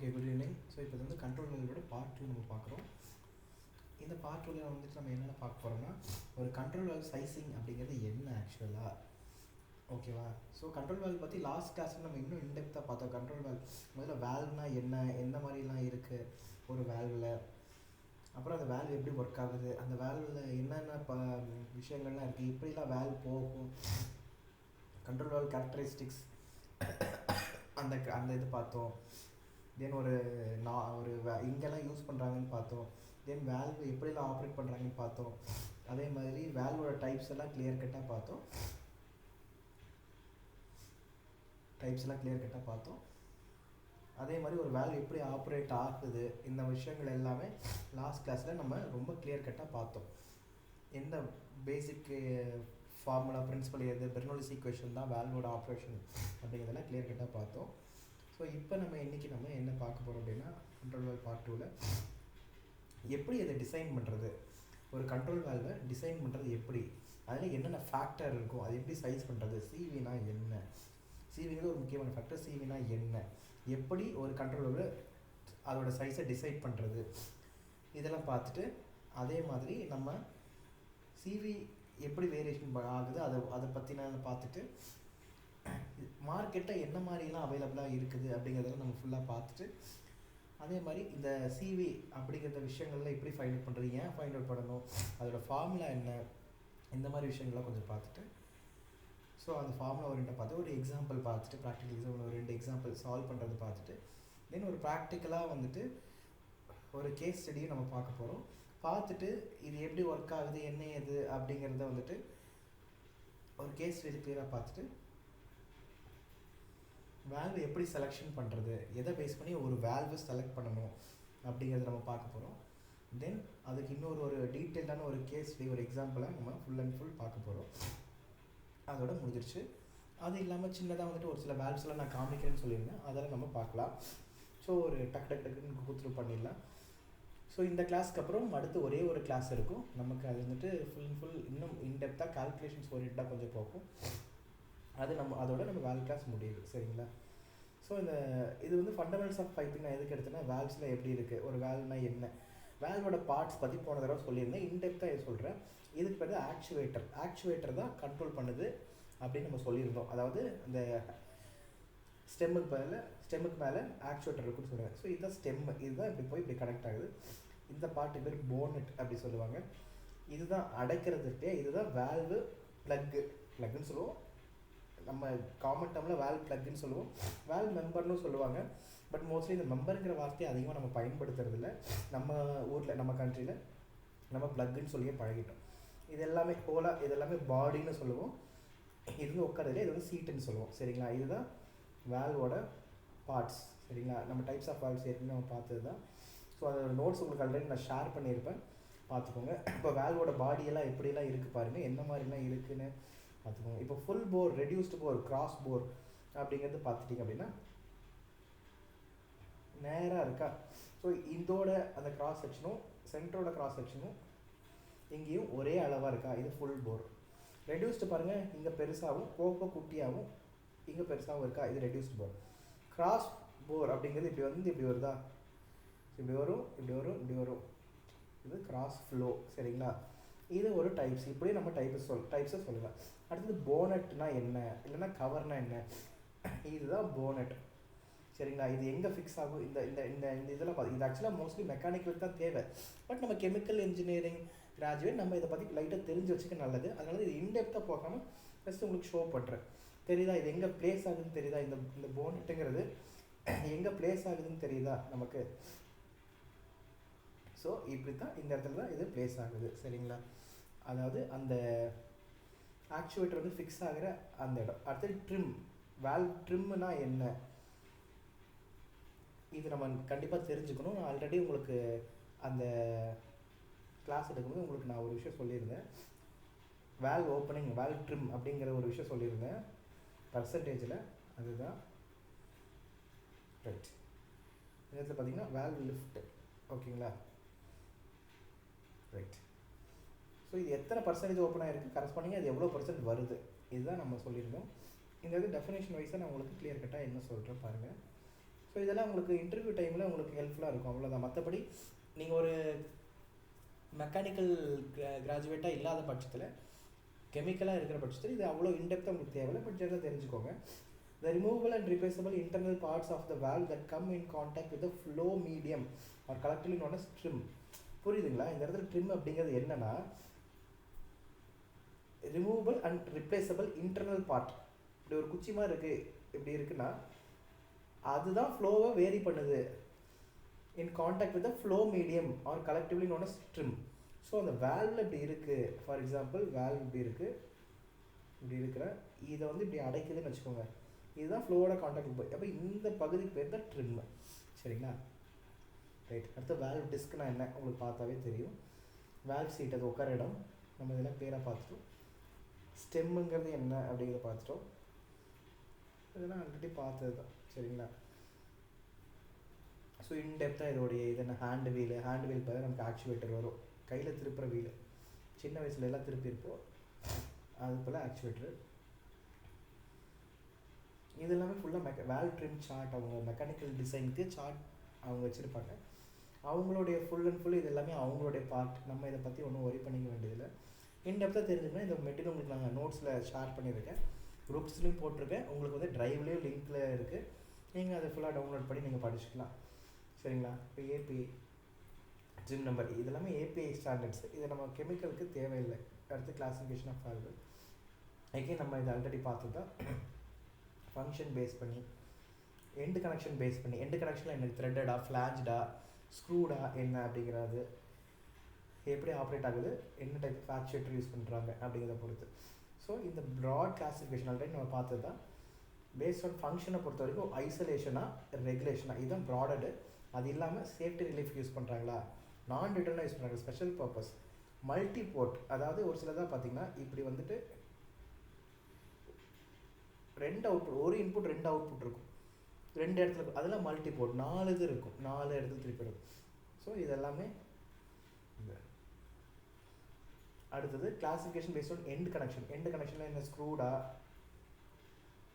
Okay, good evening. So இப்போ வந்து control வேல்வோட part 2 நம்ம பார்க்குறோம். இந்த பார்ட் 2ல வந்துட்டு நம்ம என்னென்ன பார்க்க போகிறோம்னா, ஒரு கண்ட்ரோல் வேல்வ் சைசிங் அப்படிங்கிறது என்ன ஆக்சுவலாக, ஓகேவா? ஸோ கண்ட்ரோல் வேல்வ் பற்றி லாஸ்ட் கிளாஸில் நம்ம இன்னும் இன்டெப்த்தாக பார்த்தோம். கண்ட்ரோல் வேல்வ் முதல்ல வேல்வ்னா என்ன, எந்த மாதிரிலாம் இருக்குது ஒரு வேல்வில், அப்புறம் அந்த வேல்வ் எப்படி ஒர்க் ஆகுது, அந்த வேல்வில் என்னென்ன விஷயங்கள்லாம் இருக்குது, இப்படிலாம் வேல்வ் போகும், கண்ட்ரோல் வேல்வ் கேரக்டரிஸ்டிக்ஸ் அந்த அந்த இது பார்த்தோம். தென் ஒரு இங்கெல்லாம் யூஸ் பண்ணுறாங்கன்னு பார்த்தோம். தென் வேல்வ் எப்படிலாம் ஆப்ரேட் பண்ணுறாங்கன்னு பார்த்தோம். அதே மாதிரி வேல்வோட டைப்ஸ் எல்லாம் கிளியர் கட்டாக பார்த்தோம். அதே மாதிரி ஒரு வேல்வ் எப்படி ஆப்ரேட் ஆகுது, இந்த விஷயங்கள் எல்லாமே லாஸ்ட் கிளாஸில் நம்ம ரொம்ப கிளியர் கட்டாக பார்த்தோம். எந்த பேசிக் ஃபார்முலா பிரின்சிபல் எது, பெர்னோலிஸ் ஈக்குவேஷன் தான் வேல்வோட ஆப்ரேஷன் அப்படிங்கிறதெல்லாம் கிளியர் கட்டாக பார்த்தோம். ஸோ இப்போ நம்ம இன்றைக்கி நம்ம என்ன பார்க்க போகிறோம் அப்படின்னா, கண்ட்ரோல் வேல்வ் பார்ட் 2ல் எப்படி அதை டிசைன் பண்ணுறது, ஒரு கண்ட்ரோல் வேல்வை டிசைன் பண்ணுறது எப்படி, அதில் என்னென்ன ஃபேக்டர் இருக்கும், அது எப்படி சைஸ் பண்ணுறது, சிவினா என்ன, சிவிங்கிறது ஒரு முக்கியமான ஃபேக்டர், சிவினா என்ன, எப்படி ஒரு கண்ட்ரோல் வேல்வை அதோட சைஸை டிசைட் பண்ணுறது, இதெல்லாம் பார்த்துட்டு, அதே மாதிரி நம்ம சிவி எப்படி வேரியேஷன் ஆகுது அதை பற்றின பார்த்துட்டு, மார்க்கெட்டில் என்ன மாதிரிலாம் அவைலபிளாக இருக்குது அப்படிங்கிறதெல்லாம் நம்ம ஃபுல்லாக பார்த்துட்டு, அதே மாதிரி இந்த சிவி அப்படிங்கிற விஷயங்கள்லாம் எப்படி ஃபைண்ட் அவுட் பண்ணுறது, ஏன் ஃபைண்ட் அவுட் பண்ணணும், அதோடய ஃபார்முலா என்ன, இந்த மாதிரி விஷயங்கள்லாம் கொஞ்சம் பார்த்துட்டு, ஸோ அந்த ஃபார்முலா ஒரு பார்த்து ஒரு எக்ஸாம்பிள் பார்த்துட்டு, ப்ராக்டிக்கல் எக்ஸாம்பிள் ஒரு 2 எக்ஸாம்பிள் சால்வ் பண்ணுறது பார்த்துட்டு, தென் ஒரு ப்ராக்டிக்கலாக வந்துட்டு ஒரு கேஸ் ஸ்டடியும் நம்ம பார்க்க போகிறோம். பார்த்துட்டு இது எப்படி ஒர்க் ஆகுது, என்ன ஏது அப்படிங்கிறத வந்துட்டு ஒரு கேஸ் ஸ்டடி கிளியராக பார்த்துட்டு, வேல்வு எப்படி செலெக்ஷன் பண்ணுறது, எதை பேஸ் பண்ணி ஒரு வேல்வு செலக்ட் பண்ணணும் அப்படிங்கிறத நம்ம பார்க்க போகிறோம். தென் அதுக்கு இன்னொரு டீட்டெயில்டான ஒரு கேஸ் ஒரு எக்ஸாம்பிளாக நம்ம ஃபுல் அண்ட் ஃபுல் பார்க்க போகிறோம். அதோட முடிஞ்சிருச்சு. அது இல்லாமல் சின்னதாக வந்துட்டு ஒரு சில வேல்வ்ஸ்லாம் நான் காமிக்கிறேன்னு சொல்லியிருந்தேன், அதெல்லாம் நம்ம பார்க்கலாம். ஸோ ஒரு டக்குன்னு கூத்துரு பண்ணிடலாம். ஸோ இந்த கிளாஸ்க்கு அப்புறம் அடுத்து ஒரே ஒரு கிளாஸ் இருக்கும் நமக்கு. அது வந்துட்டு ஃபுல் இன்னும் இன்டெப்த்தாக கால்குலேஷன்ஸ் ஓரியன்டாக கொஞ்சம் போகும். அது அதோட நம்ம வேல்வ் கிளாஸ் முடியுது, சரிங்களா? ஸோ இது வந்து ஃபண்டமெண்டல்ஸ் ஆஃப் பைப்பிங் நான் எதுக்கு எடுத்தேன்னா, வேல்வ்ஸில் எப்படி இருக்குது, ஒரு வேல்வ்னா என்ன, வேல்வோட பார்ட்ஸ் பற்றி போன தடவை சொல்லியிருந்தேன். இன்டெப்த்தாக இது சொல்கிறேன். இதுக்கு பேர் ஆக்சுவேட்டர் தான் கண்ட்ரோல் பண்ணுது அப்படின்னு நம்ம சொல்லியிருந்தோம். அதாவது இந்த ஸ்டெம்முக்கு மேலே ஆக்சுவேட்டர் இருக்குன்னு சொல்லுவேன். ஸோ இதுதான் இதுதான் இப்படி போய் இப்படி கனெக்ட் ஆகுது. இந்த பார்ட்டு பேர் போனட் அப்படி சொல்லுவாங்க. இதுதான் அடைக்கிறதுக்கு, இதுதான் வேல்வு ப்ளக்குன்னு சொல்லுவோம். நம்ம காமன் டேர்மில் வேல்வ் ப்ளக்குன்னு சொல்லுவோம், வேல்வ் மெம்பர்னு சொல்லுவாங்க. பட் மோஸ்ட்லி இந்த மெம்பருங்கிற வார்த்தையை அதிகமாக நம்ம பயன்படுத்துறதில்ல. நம்ம ஊரில், நம்ம கண்ட்ரியில் நம்ம ப்ளக்குன்னு சொல்லியே பழகிட்டோம். இது எல்லாமே பாடின்னு சொல்லுவோம். இது வந்து உட்காரதுல இது வந்து சீட்டுன்னு சொல்லுவோம், சரிங்களா? இதுதான் வேல்வோட பார்ட்ஸ், சரிங்களா? நம்ம டைப்ஸ் ஆஃப் வேல்வ்ஸ் ஏற்கனவே நம்ம பார்த்தது தான். ஸோ அதோட நோட்ஸ் உங்களுக்கு ஆல்ரெடி நான் ஷேர் பண்ணியிருப்பேன், பார்த்துக்கோங்க. இப்போ வேல்வோட பாடியெல்லாம் எப்படிலாம் இருக்குது பாருங்கள், என்ன மாதிரிலாம் இருக்குதுன்னு பார்த்துக்கோங்க. இப்போ ஃபுல் போர், ரெடியூஸ்டு போர், கிராஸ் போர் அப்படிங்கிறது பார்த்துட்டிங்க அப்படின்னா நேராக இருக்கா. ஸோ இதோட அந்த கிராஸ் செக்ஷனும் சென்டரோட கிராஸ் செக்ஷனும் இங்கேயும் ஒரே அளவாக இருக்கா, இது ஃபுல் போர். ரெடியூஸ்டு பாருங்கள், இங்கே பெருசாகவும் போக குட்டியாகவும் இங்கே பெருசாகவும் இருக்கா, இது ரெடியூஸ்டு போர். கிராஸ் போர் அப்படிங்கிறது இப்படி வருதா, இப்படி வரும், இது கிராஸ் ஃப்ளோ, சரிங்களா? இது ஒரு டைப்ஸ். இப்படி நம்ம டைப்ஸை சொல்லலாம். அடுத்தது போனட்னா என்ன, இல்லைன்னா கவர்னா என்ன, இதுதான் போனட், சரிங்களா? இது எங்கே ஃபிக்ஸ் ஆகும், இந்த இந்த இந்த இதெல்லாம் பார்த்து, இது ஆக்சுவலாக மோஸ்ட்லி மெக்கானிக்கல் தான் தேவை. பட் நம்ம கெமிக்கல் இன்ஜினியரிங் கிராஜுவேட், நம்ம இதை பற்றி லைட்டாக தெரிஞ்சு வச்சுக்க நல்லது. அதனால இது இன்டெப்த்தாக போகாமல் ஃபஸ்ட்டு உங்களுக்கு ஷோ பண்ணுறேன். தெரியுதா இது எங்கே பிளேஸ் ஆகுதுன்னு தெரியுதா, இந்த போனட்டுங்கிறது எங்கே பிளேஸ் ஆகுதுன்னு தெரியுதா நமக்கு? ஸோ இப்படி தான் இந்த இடத்துல தான் இது பிளேஸ் ஆகுது, சரிங்களா? அதாவது அந்த ஆக்சுவேட்டர் வந்து ஃபிக்ஸ் ஆகிற அந்த இடம். அடுத்தது வேல்வ் ட்ரிம்னா என்ன, இது நம்ம கண்டிப்பாக தெரிஞ்சுக்கணும். நான் ஆல்ரெடி உங்களுக்கு அந்த கிளாஸ் எடுக்கும்போது உங்களுக்கு நான் ஒரு விஷயம் சொல்லியிருந்தேன். வேல்வ் ஓப்பனிங், வேல்வ் ட்ரிம் அப்படிங்கிற ஒரு விஷயம் சொல்லியிருந்தேன் பர்சன்டேஜில். அதுதான் ரைட். இந்த இடத்துல பார்த்தீங்கன்னா வேல்வ் லிஃப்ட், ஓகேங்களா? ரைட். ஸோ இது எத்தனை பர்சன்டேஜ் ஓப்பன் ஆகிருக்கு, கரஸ்பாண்டிங்காக அது எவ்வளோ பர்சன்ட் வருது, இதுதான் நம்ம சொல்லியிருந்தோம். இந்த இது டெஃபினேஷன் வைஸாக நான் உங்களுக்கு கிளியர் கட்டாக என்ன சொல்கிறேன் பாருங்கள். ஸோ இதெல்லாம் உங்களுக்கு இன்டர்வியூ டைமில் உங்களுக்கு ஹெல்ப்ஃபுல்லாக இருக்கும், அவ்வளோதான். மற்றபடி நீங்கள் ஒரு மெக்கானிக்கல் கிராஜுவேட்டாக இல்லாத பட்சத்தில், கெமிக்கலாக இருக்கிற பட்சத்தில் இது அவ்வளோ இன்டெப்த்தாக உங்களுக்கு தேவையில்லை, பட் ஜெனரலாக தெரிஞ்சுக்கோங்க. The removable and replaceable internal parts of the valve that come in contact with the flow medium are collectively known as trim. புரியுதுங்களா? இந்த இடத்துல ட்ரிம் அப்படிங்கிறது என்னன்னா, ரிமூவபிள் அண்ட் ரிப்ளேசபிள் இன்டர்னல் பார்ட். இப்படி ஒரு குச்சி மாதிரி இருக்குது, இப்படி இருக்குன்னா அதுதான் ஃப்ளோவை வேரி பண்ணுது. In contact with the flow medium are collectively known as trim. So அந்த வேல்வில் இப்படி இருக்குது, ஃபார் எக்ஸாம்பிள் வேல்வ் இப்படி இருக்குது, இப்படி இருக்கிற இதை வந்து இப்படி அடைக்குதுன்னு வச்சுக்கோங்க, இதுதான் ஃப்ளோவோட கான்டாக்ட் போய், அப்போ இந்த பகுதிக்கு பேர் தான் ட்ரிம். சரிங்களா? ரைட். அடுத்து வேல்வ் டிஸ்க்னா என்ன உங்களுக்கு பார்த்தாவே தெரியும். வேல்வ் சீட் அது உட்கார இடம், நம்ம இதெல்லாம் பேராக பார்த்துட்டோம். ஸ்டெம்முங்கிறது என்ன அப்படிங்கிறத பார்த்துட்டோம். இதெல்லாம் ஆல்ரெடி பார்த்தது தான். சரிங்களா? ஸோ இன்டெப்த்தாக இதோடைய இது என்ன, ஹேண்ட் வீல் பதில் நமக்கு ஆக்சுவேட்டர் வரும், கையில் திருப்புற வீல், சின்ன வயசுல எல்லாம் திருப்பியிருப்போம், அது போல் ஆக்சுவேட்டர். இது எல்லாமே ஃபுல்லாக வேல்வ் ட்ரிம் சார்ட், அவங்க மெக்கானிக்கல் டிசைனுக்கு சார்ட் அவங்க வச்சுருப்பாங்க. அவங்களுடைய ஃபுல் அண்ட் ஃபுல் இது எல்லாமே அவங்களுடைய பார்ட். நம்ம இதை பற்றி ஒன்றும் ஒரி பண்ணிக்க வேண்டியதில்லை. இன்டெப்த்தாக தெரிஞ்சுக்கணும். இந்த மெட்டீரியல் உங்களுக்கு நாங்கள் நோட்ஸில் ஷேர் பண்ணியிருக்கேன், குரூப்ஸ்லையும் போட்டிருக்கேன், உங்களுக்கு வந்து ட்ரைவ்லேயும் லிங்க்கில் இருக்குது, நீங்கள் அதை ஃபுல்லாக டவுன்லோட் பண்ணி நீங்கள் படிச்சுக்கலாம். சரிங்களா? இப்போ ஏபிஐ ஜிம் நம்பர் இதெல்லாமே ஏபிஐ ஸ்டாண்டர்ட்ஸ், இது நம்ம கெமிக்கலுக்கு தேவையில்லை. அடுத்து கிளாஸிஃபிகேஷன் ஆஃப் வேல்வ், அகைன் நம்ம இதை ஆல்ரெடி பார்த்து தான் ஃபங்க்ஷன் பேஸ் பண்ணி, எண்டு கனெக்ஷன் பேஸ் பண்ணி, எண்டு கனெக்ஷனில் என்ன த்ரெட்டடா, ஃப்ளாஜ்டா, ஸ்க்ரூடா என்ன அப்படிங்கிறது, எப்படி ஆப்ரேட் ஆகுது, என்ன டைப் ஆஃப் ஆக்சுவேட்டர் யூஸ் பண்ணுறாங்க அப்படிங்கிறத பொறுத்து. ஸோ இந்த ப்ராட் கிளாஸிஃபிகேஷன் ஆல்ரெடி நம்ம பார்த்தது தான். பேஸ்ட் ஆன் ஃபங்க்ஷனை பொறுத்த வரைக்கும் ஐசோலேஷனாக ரெகுலேஷனாக இதுதான் ப்ராடடு. அது இல்லாமல் சேஃப்டி ரிலீஃப் யூஸ் பண்ணுறாங்களா, நான் ரிட்டர்னாக யூஸ் பண்ணுறாங்க, ஸ்பெஷல் பர்பஸ், மல்டி போர்ட். அதாவது ஒரு சிலதாக பார்த்தீங்கன்னா இப்படி வந்துட்டு 2 அவுட்புட், ஒரு இன்புட் 2 அவுட்புட் இருக்கும், 2 இடத்துல இருக்கும், அதெல்லாம் மல்டி போர்ட், 4 இது இருக்கும், 4 இடத்துல திருப்பிடும். ஸோ இதெல்லாமே இந்த அடுத்தது classification based on end connection. End கனெக்ஷனில் என்ன ஸ்க்ரூடா,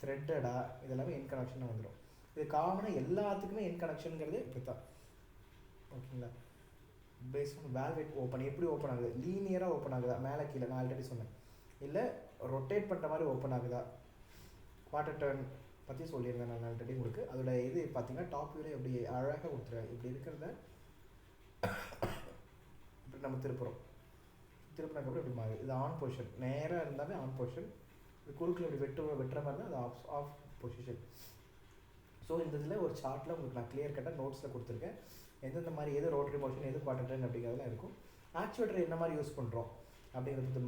த்ரெட்டடா, இதெல்லாமே எண்ட் கனெக்ஷனாக வந்துடும். இது காமனாக எல்லாத்துக்குமே எண்ட் கனெக்ஷனுங்கிறது இப்படி தான். ஓகேங்களா? பேஸ்ட் ஆன் வேல்வ் ஓப்பன், எப்படி ஓப்பன் ஆகுது, லீனியராக ஓப்பன் ஆகுதா, மேலே கீழே நான் ஆல்ரெடி சொன்னேன், இல்லை ரொட்டேட் பண்ணுற மாதிரி ஓப்பன் ஆகுதா, குவார்ட்டர் டர்ன் பற்றி சொல்லியிருந்தேன் நான் ஆல்ரெடி உங்களுக்கு. அதோட இது பார்த்தீங்கன்னா டாப் வியூவில் எப்படி அழகாக கொடுத்துருவேன். இப்படி இருக்கிறத இப்படி நம்ம திருப்புறோம், திருப்பினதுக்கப்புறம் இப்படி மாறுது, இது ஆன் பொசிஷன். நேராக இருந்தாலே ஆன் பொசிஷன், இது குறுக்கில் இப்படி வெட்டுற மாதிரி தான் அது ஆஃப் பொசிஷன். ஸோ இந்த இதில் ஒரு சார்ட்டில் உங்களுக்கு நான் கிளியர் கட்டாக நோட்ஸில் கொடுத்துருக்கேன், எந்தெந்த மாதிரி எது ரோட்டரி மோஷன், எது குவார்ட்டர் டர்ன் அப்படிங்கிறதுலாம் இருக்கும். ஆக்சுவேட்டர் என்ன மாதிரி யூஸ் பண்ணுறோம் அப்படிங்கிறது,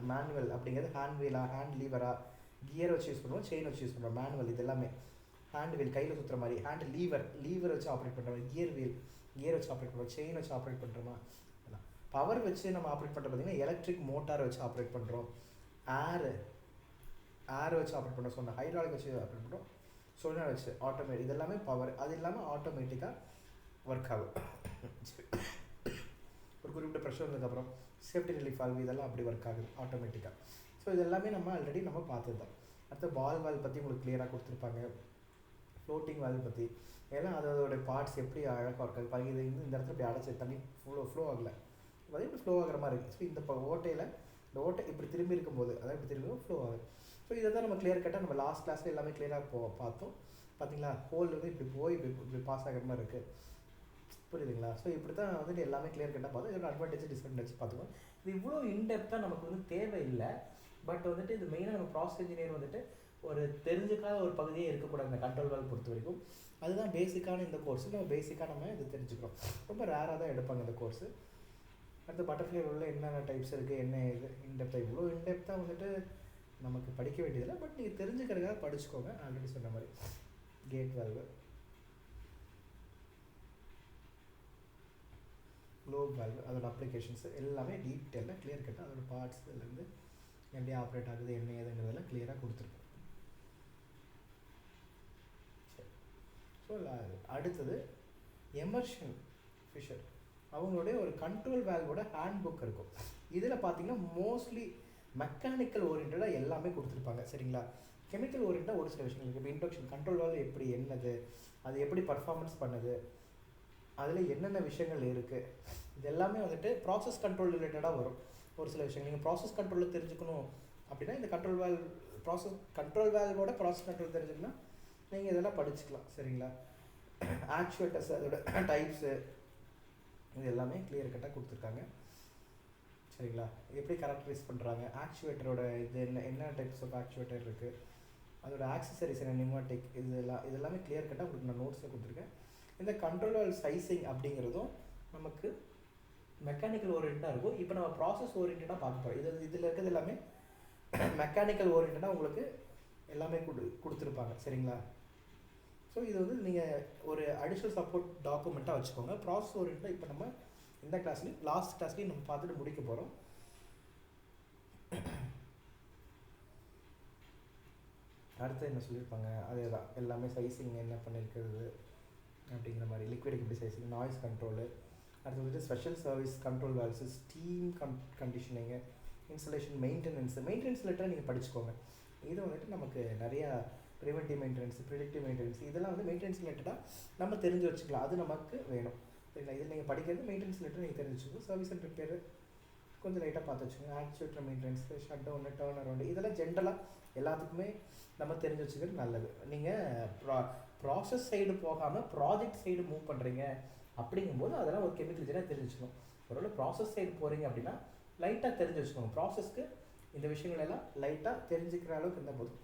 மேனுவல் அப்படிங்கிறது ஹேண்ட் வீலா, ஹேண்ட் லீவரா, கியர் வச்சு யூஸ் பண்ணுவோம், செயின் வச்சு யூஸ் பண்ணுறோம். மேனுவல் இது எல்லாமே ஹேண்ட் வீல் கையில் சுற்றுற மாதிரி, ஹேண்ட் லீவர் வச்சு ஆப்ரேட் பண்ணுற மாதிரி, கியர் வச்சு ஆப்ரேட் பண்ணுறோம், செயின் வச்சு ஆப்ரேட் பண்ணுறோமா. பவர் வச்சு நம்ம ஆப்ரேட் பண்ணுறது பார்த்திங்கன்னா எலக்ட்ரிக் மோட்டார் வச்சு ஆப்ரேட் பண்ணுறோம், ஏர் வச்சு ஆப்ரேட் பண்ணுறோம், சொன்ன ஹைட்ராலிக் வச்சு ஆப்ரேட் பண்ணுறோம், சோல்னார் வச்சு ஆட்டோமேட்டிக், இது எல்லாமே பவர். அது இல்லாமல் ஆட்டோமேட்டிக்காக ஒர்க் ஆகும். ஒரு குறிப்பிட்ட ப்ரெஷர் வந்ததுக்கப்புறம் சேஃப்டி ரிலீஃப் வால்வு இதெல்லாம் அப்படி ஒர்க் ஆகுது ஆட்டோமேட்டிக்காக. ஸோ இது எல்லாமே நம்ம ஆல்ரெடி நம்ம பார்த்தது தான். அடுத்த பால் வால்வ் பற்றி உங்களுக்கு கிளியராக கொடுத்துருப்பாங்க, ஃப்ளோட்டிங் வால்வ் பற்றி ஏன்னா அதோடைய பார்ட்ஸ் எப்படி அழகாக இருக்காது பாருங்க. இது இந்த இடத்துல இப்படி அடைச்சி தண்ணி ஃப்ளோ ஆகலை, அது இப்படி ஃப்ளோ ஆகிற மாதிரி இருக்குது. ஸோ இந்த ஓட்டையில் இந்த ஓட்டை இப்படி திரும்பி இருக்கும்போது அதாவது இப்படி திரும்பி ஃப்ளோ ஆகுது. ஸோ இதை தான் நம்ம கிளியர் கட்டாக நம்ம லாஸ்ட் கிளாஸில் எல்லாமே கிளியராக பார்த்தோம். பார்த்தீங்களா, ஹோல் வந்து இப்படி போய் இப்படி பாஸ் ஆகிற மாதிரி இருக்குது, புரியுதுங்களா? ஸோ இப்படி தான் வந்துட்டு எல்லாமே கிளியர் கட்டாக பார்த்தோம். இதோட அட்வான்டேஜ் டிஸ்அட்வான்டேஜ் பார்த்துக்கோங்க. இது இவ்வளோ இன்டெப்த்தாக நமக்கு வந்து தேவையில்லை. பட் வந்துட்டு இது மெயினாக நம்ம ப்ராசஸ் இன்ஜினியர் வந்துட்டு ஒரு தெரிஞ்சுக்காத ஒரு பகுதியே இருக்கக்கூடாது இந்த கண்ட்ரோல் வால்வ் பொறுத்த வரைக்கும். அதுதான் பேசிக்கான இந்த கோர்ஸு. நம்ம பேசிக்காக நம்ம இது தெரிஞ்சுக்கிறோம். ரொம்ப ரேராக தான் எடுப்பாங்க இந்த கோர்ஸு. அடுத்து பட்டர்ஃப்ளை உள்ள என்னென்ன டைப்ஸ் இருக்குது, என்ன இது இன்டெப்த்தாக, இவ்வளோ இன்டெப்த்தாக வந்துட்டு நமக்கு படிக்க வேண்டியதில்லை. பட் நீங்கள் தெரிஞ்சுக்கிறதுக்காக படிச்சுக்கோங்க. ஆல்ரெடி சொன்ன மாதிரி கேட் வால்வு, குளோப் வால்வு, அதோட அப்ளிகேஷன்ஸு எல்லாமே டீட்டெயிலாக கிளியர் கட்டாக அதோட பார்ட்ஸ்லேருந்து எப்படி ஆப்ரேட் ஆகுது என்ன ஏதுங்கிறதெல்லாம் கிளியராக கொடுத்துருக்கோம். சரி, ஸோ அடுத்தது எமர்ஷன் ஃபிஷர் அவங்களுடைய ஒரு கண்ட்ரோல் வேல்வோட ஹேண்ட் புக் இருக்கும். இதில் பார்த்தீங்கன்னா மோஸ்ட்லி மெக்கானிக்கல் ஓரியன்டாக எல்லாமே கொடுத்துருப்பாங்க. சரிங்களா, கெமிக்கல் ஓரியன்டாக ஒரு சில விஷயங்கள் இருக்குது. இப்போ இண்டக்ஷன் கண்ட்ரோல் வேல்வ் எப்படி என்னது, அது எப்படி பர்ஃபார்மன்ஸ் பண்ணுது, அதில் என்னென்ன விஷயங்கள் இருக்குது, இது எல்லாமே வந்துட்டு ப்ராசஸ் கண்ட்ரோல் ரிலேட்டடாக வரும். ஒரு சில விஷயங்கள் நீங்கள் ப்ராசஸ் கண்ட்ரோலில் தெரிஞ்சுக்கணும் அப்படின்னா இந்த கண்ட்ரோல் வேல்வோட ப்ராசஸ் கண்ட்ரோல் தெரிஞ்சுக்கணும்னா நீங்கள் இதெல்லாம் படிச்சுக்கலாம். சரிங்களா? ஆக்சுவேட்டர்ஸ் அதோட டைப்ஸு இது எல்லாமே கிளியர் கட்டாக கொடுத்துருக்காங்க. சரிங்களா? எப்படி கேரக்டரைஸ் பண்ணுறாங்க, ஆக்சுவேட்டரோட இது என்ன டைப்ஸ் ஆஃப் ஆக்சுவேட்டர் இருக்குது, அதோட ஆக்சசரிஸ் என்ன, நியூமாட்டிக், இதெல்லாமே கிளியர் கட்டாக உங்களுக்கு நான் நோட்ஸில் கொடுத்துருக்கேன். இந்த கண்ட்ரோல் சைஸிங் அப்படிங்கிறதும் நமக்கு மெக்கானிக்கல் ஓரியன்டாக இருக்கும். இப்போ நம்ம ப்ராசஸ் ஓரியன்டாக பார்க்க போகிறோம். இதில் இருக்கிறது எல்லாமே மெக்கானிக்கல் ஓரியன்டாக உங்களுக்கு எல்லாமே கொடுத்துருப்பாங்க. சரிங்களா? ஸோ இது வந்து நீங்கள் ஒரு அடிஷ்னல் சப்போர்ட் டாக்குமெண்ட்டாக வச்சுக்கோங்க. ப்ராசஸ் ஓரியன்டாக இப்போ நம்ம இந்த கிளாஸ்லேயும் லாஸ்ட் கிளாஸ்லேயும் நம்ம பார்த்துட்டு முடிக்க போகிறோம். அடுத்து என்ன சொல்லியிருப்பாங்க, அதே தான் எல்லாமே சைஸிங் என்ன பண்ணியிருக்கிறது அப்படிங்கிற மாதிரி, லிக்விடுக்கு எப்படி சைஸிங், நாய்ஸ் கண்ட்ரோலு, அடுத்து வந்துட்டு special service control valves, steam conditioning, installation, maintenance லெட்டரை நீங்கள் படிச்சுக்கோங்க. இது வந்துட்டு நமக்கு நிறையா ப்ரிவென்டிவ் மெயின்டெனன்ஸ், ப்ரிடிக்டிவ் மெயின்டெனன்ஸ், இதெல்லாம் வந்து மெயின்டெனன்ஸ் ரிலேட்டடாக நம்ம தெரிஞ்சு வச்சுக்கலாம். அது நமக்கு வேணும். சரிங்களா? இதில் நீங்கள் படிக்கிறது மெயின்டெனன்ஸ் ரிலேட்டட் நீங்கள் தெரிஞ்சு வச்சுக்கோங்க. சர்வீஸ் அண்ட் ரிப்பேர் கொஞ்சம் லைட்டாக பார்த்து வச்சுக்கோங்க. Actuator maintenance, shut down, turn around, இதெல்லாம் ஜென்ரலாக எல்லாத்துக்குமே நம்ம தெரிஞ்சு வச்சுக்கிறது நல்லது. நீங்கள் ப்ராசஸ் சைடு போகாமல் ப்ராஜெக்ட் சைடு மூவ் பண்ணுறீங்க அப்படிங்கும்போது அதெல்லாம் ஒரு கெமிக்கல் இன்ஜினியராக தெரிஞ்சு வச்சுக்கணும். ஒருவேளை ப்ராசஸ் சைடு போகிறீங்க அப்படின்னா லைட்டாக தெரிஞ்சு வச்சுக்கோங்க. ப்ராசஸ்க்கு இந்த விஷயங்கள் எல்லாம் லைட்டாக தெரிஞ்சுக்கிற அளவுக்கு இருந்தால் போதும்.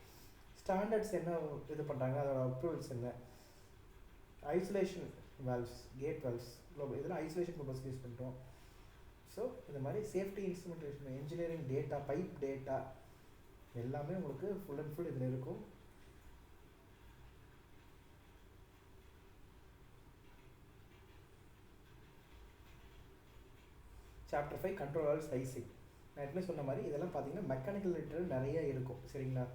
ஸ்டாண்டர்ட்ஸ் என்ன இது பண்ணுறாங்க, அதோட அப்ரூவல்ஸ் என்ன, ஐசோலேஷன் வேல்வ்ஸ், கேட் வேல்வ்ஸ், இதெல்லாம் ஐசோலேஷன் பர்பஸ்க்கு யூஸ் பண்ணுறோம். ஸோ இந்த மாதிரி safety instrumentation, engineering data, pipe data எல்லாமே உங்களுக்கு ஃபுல் அண்ட் ஃபுல் இதில் இருக்கும். Chapter 5 control valve sizing. நான் ஏற்கனவே சொன்ன மாதிரி இதெல்லாம் பார்த்தீங்கன்னா மெக்கானிக்கல் ரிலேட்டட் நிறைய இருக்கும். சரிங்களா?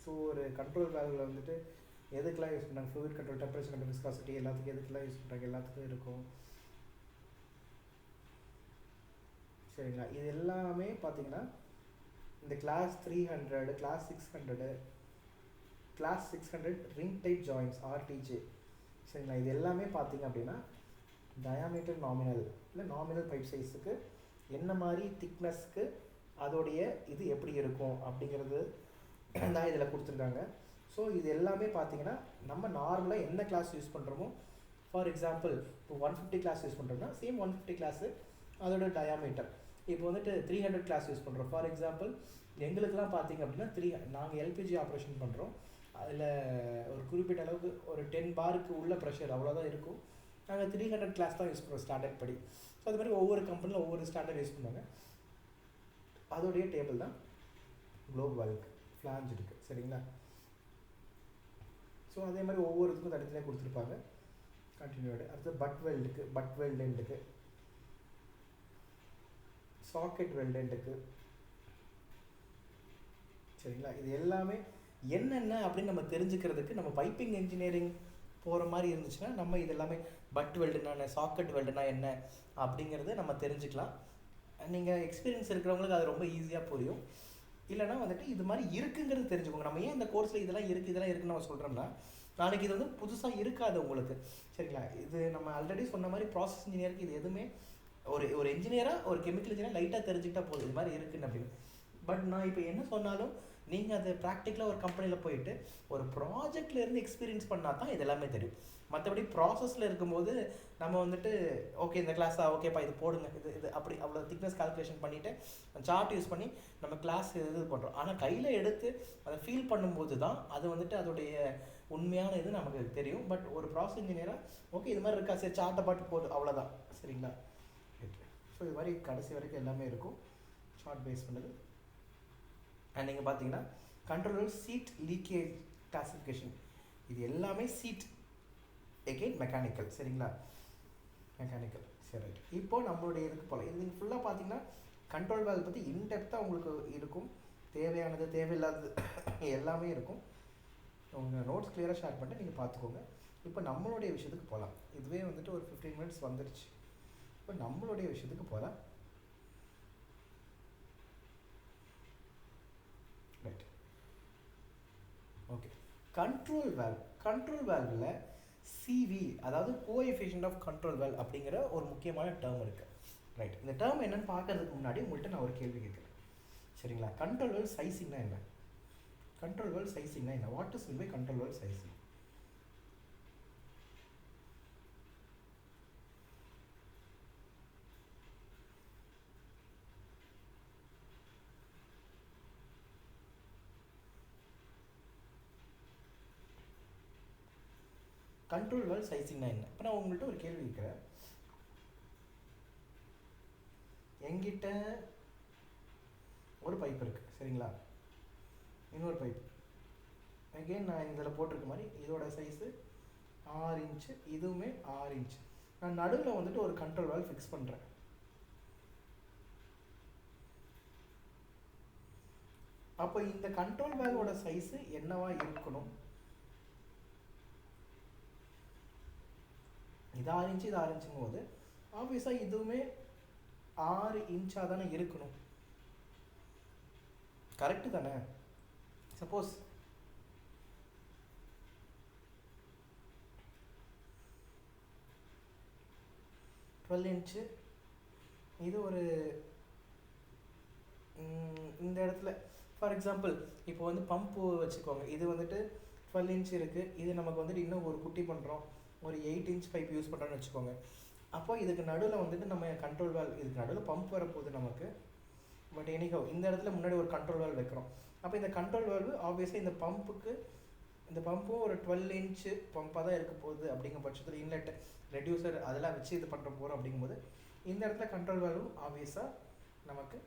ஸோ ஒரு கண்ட்ரோல் வேல்வில் வந்துட்டு எதுக்கெல்லாம் யூஸ் பண்ணுறாங்க, fluid control, temperature control, viscosity, எல்லாத்துக்கும் எதுக்கெல்லாம் யூஸ் பண்ணுறாங்க, எல்லாத்துக்கும் இருக்கும். சரிங்களா? இது எல்லாமே பார்த்தீங்கன்னா இந்த class 300, class 600 ring type joins, RTJ. சரிங்களா? இது எல்லாமே பார்த்தீங்க அப்படின்னா டயாமீட்டர் நாமினல் இல்லை நாமினல் பைப் சைஸுக்கு என்ன மாதிரி திக்னஸ்க்கு அதோடைய இது எப்படி இருக்கும் அப்படிங்கிறது தான் இதில் கொடுத்துருக்காங்க. ஸோ இது எல்லாமே பார்த்தீங்கன்னா நம்ம நார்மலாக என்ன கிளாஸ் யூஸ் பண்ணுறோமோ, ஃபார் எக்ஸாம்பிள் இப்போ 150 கிளாஸ் யூஸ் பண்ணுறோம்னா சேம் 150 கிளாஸு அதோட டயாமீட்டர். இப்போ வந்துட்டு 300 கிளாஸ் யூஸ் பண்ணுறோம். ஃபார் எக்ஸாம்பிள் எங்களுக்கெல்லாம் பார்த்தீங்க அப்படின்னா நாங்கள் எல்பிஜி ஆப்ரேஷன் பண்ணுறோம். அதில் ஒரு குறிப்பிட்ட அளவுக்கு ஒரு 10 பாருக்கு உள்ள ப்ரெஷர் அவ்வளோதான் இருக்கும். நாங்கள் 300 கிளாஸ் தான் யூஸ் பண்ணுறோம் ஸ்டாண்டர்ட் படி. ஸோ அது மாதிரி ஒவ்வொரு கம்பெனியில் ஒவ்வொரு ஸ்டாண்டர்ட் யூஸ் பண்ணுவாங்க. அதோடைய டேபிள் தான் குளோப் வால்வுக்கு ஃப்ளாஞ்ச் இருக்குது. சரிங்களா? ஸோ அதே மாதிரி ஒவ்வொருத்துக்கும் தனித்தனியாக கொடுத்துருப்பாங்க. கண்டினியூடு. அடுத்து பட் வெல்டுக்கு, சாக்கெட் வெல்டெண்ட்டுக்கு. சரிங்களா? இது எல்லாமே என்னென்ன அப்படின்னு நம்ம தெரிஞ்சுக்கிறதுக்கு நம்ம பைப்பிங் இன்ஜினியரிங் போகிற மாதிரி இருந்துச்சுன்னா நம்ம இது எல்லாமே பட் வெல்டுனா என்ன, சாக்கெட் வெல்டுனா என்ன அப்படிங்கிறது நம்ம தெரிஞ்சுக்கலாம். நீங்கள் எக்ஸ்பீரியன்ஸ் இருக்கிறவங்களுக்கு அது ரொம்ப ஈஸியாக புரியும். இல்லைனா வந்துட்டு இது மாதிரி இருக்குங்கிறது தெரிஞ்சுக்கோங்க. நம்ம ஏன் இந்த கோர்ஸில் இதெல்லாம் இருக்குன்னு நம்ம சொல்கிறோம்னா நாளைக்கு இது வந்து புதுசாக இருக்காது உங்களுக்கு. சரிங்களா? இது நம்ம ஆல்ரெடி சொன்ன மாதிரி ப்ராசஸ் இன்ஜினியருக்கு இது எதுவுமே ஒரு இன்ஜினியராக ஒரு கெமிக்கல் இன்ஜினியர் லைட்டாக தெரிஞ்சுக்கிட்டா போதும் இது மாதிரி இருக்குன்னு அப்படின்னு. பட் நான் இப்போ என்ன சொன்னாலும் நீங்கள் அது ப்ராக்டிக்கலாக ஒரு கம்பெனியில் போயிட்டு ஒரு ப்ராஜெக்ட்லேருந்து எக்ஸ்பீரியன்ஸ் பண்ணால் தான் இது எல்லாமே தெரியும். மற்றபடி ப்ராசஸில் இருக்கும்போது நம்ம வந்துட்டு ஓகே இந்த கிளாஸா ஓகேப்பா இது போடுங்க இது அப்படி அவ்வளோ திக்னஸ் கால்குலேஷன் பண்ணிவிட்டு சார்ட் யூஸ் பண்ணி நம்ம கிளாஸ் இது பண்ணுறோம். ஆனால் கையில் எடுத்து அதை ஃபீல் பண்ணும்போது தான் அது வந்துட்டு அதோடைய உண்மையான இது நமக்கு தெரியும். பட் ஒரு ப்ராசஸ் இன்ஜினியராக ஓகே இது மாதிரி இருக்கா, சரி சார்ட்டை பாட்டு போடு, அவ்வளோதான். சரிங்களா? ஸோ இது மாதிரி கடைசி வரைக்கும் எல்லாமே இருக்கும் சார்ட் பேஸ் பண்ணது. அண்ட் நீங்கள் பார்த்தீங்கன்னா கண்ட்ரோலர் சீட் லீக்கேஜ் கிளாசிஃபிகேஷன், இது எல்லாமே சீட் எகெயின் மெக்கானிக்கல். சரிங்களா? மெக்கானிக்கல். சரி, இப்போது நம்மளுடைய இதுக்கு போகலாம். இது நீங்கள் ஃபுல்லாக பார்த்தீங்கன்னா கண்ட்ரோல் வேல்வ் பற்றி இன்டெப்த்தாக உங்களுக்கு இருக்கும். தேவையானது தேவையில்லாதது எல்லாமே இருக்கும். உங்கள் நோட்ஸ் கிளியராக ஷேர் பண்ணிட்டு நீங்கள் பார்த்துக்கோங்க. இப்போ நம்மளுடைய விஷயத்துக்கு போகலாம். இதுவே வந்துட்டு ஒரு 15 மினிட்ஸ் வந்துடுச்சு. இப்போ நம்மளுடைய விஷயத்துக்கு போகலாம். Right, okay. Control valve control வேல்வில் சிவி, அதாவது கோஎஃபிஷியன்ட் ஆஃப் கண்ட்ரோல் வேல் அப்படிங்கிற ஒரு முக்கியமான டேர்ம் இருக்குது. ரைட், இந்த டேர்ம் என்னன்னு பார்க்கறதுக்கு முன்னாடி உங்கள்கிட்ட நான் ஒரு கேள்வி கேட்குறேன். சரிங்களா? கண்ட்ரோல் வேல் சைஸிங்னா என்ன? கண்ட்ரோல் வேல் சைஸிங்னா என்ன? What is mean by control valve sizing? Control valve சைஸிங்னா என்ன? இப்போ நான் உங்கள்கிட்ட ஒரு கேள்வி கேட்குறேன். என்கிட்ட ஒரு பைப் இருக்குது, சரிங்களா? இன்னொரு பைப் அகெயின் நான் இதில் போட்டிருக்க மாதிரி இதோட சைஸு 6 இன்ச்சு, இதுவுமே 6 இன்ச்சு. நான் நடுவில் வந்துட்டு ஒரு கண்ட்ரோல் வேல் ஃபிக்ஸ் பண்ணுறேன். அப்போ இந்த கண்ட்ரோல் வேலோட சைஸு என்னவா இருக்கணும்? இது 6 இன்ச்சு, இது 6 இன்ச்சுங்கும் போது ஆப்வியஸாக இதுவுமே 6 இன்ச்சாக தானே இருக்கணும். கரெக்டு தானே? சப்போஸ் இன்ச்சு, இது ஒரு இந்த இடத்துல ஃபார் எக்ஸாம்பிள் இப்போ வந்து பம்பு வச்சுக்கோங்க. இது வந்துட்டு 12 இன்ச் இருக்குது. இது நமக்கு வந்துட்டு இன்னும் ஒரு குட்டி பண்ணுறோம், ஒரு 8 இன்ச் பைப் யூஸ் பண்ணுறோன்னு வச்சுக்கோங்க. அப்போ இதுக்கு நடுவில் வந்துட்டு நம்ம கண்ட்ரோல் வேல், இதுக்கு நடுவில் பம்ப் வரப்போகுது நமக்கு. பட் எனிஹோ இந்த இடத்துல முன்னாடி ஒரு கண்ட்ரோல் வேல் வைக்கிறோம். அப்போ இந்த கண்ட்ரோல் வேல்வு ஆப்வியஸாக இந்த பம்புக்கு, இந்த பம்பும் ஒரு 12 இன்ச்சு பம்பாக தான் இருக்க போகுது. அப்படிங்கிற பட்சத்தில் இன்லெட், ரெடியூசர் அதெல்லாம் வச்சு இது பண்ணுற போகிறோம். அப்படிங்கும்போது இந்த இடத்துல கண்ட்ரோல் வேல்வு ஆப்வியஸாக நமக்கு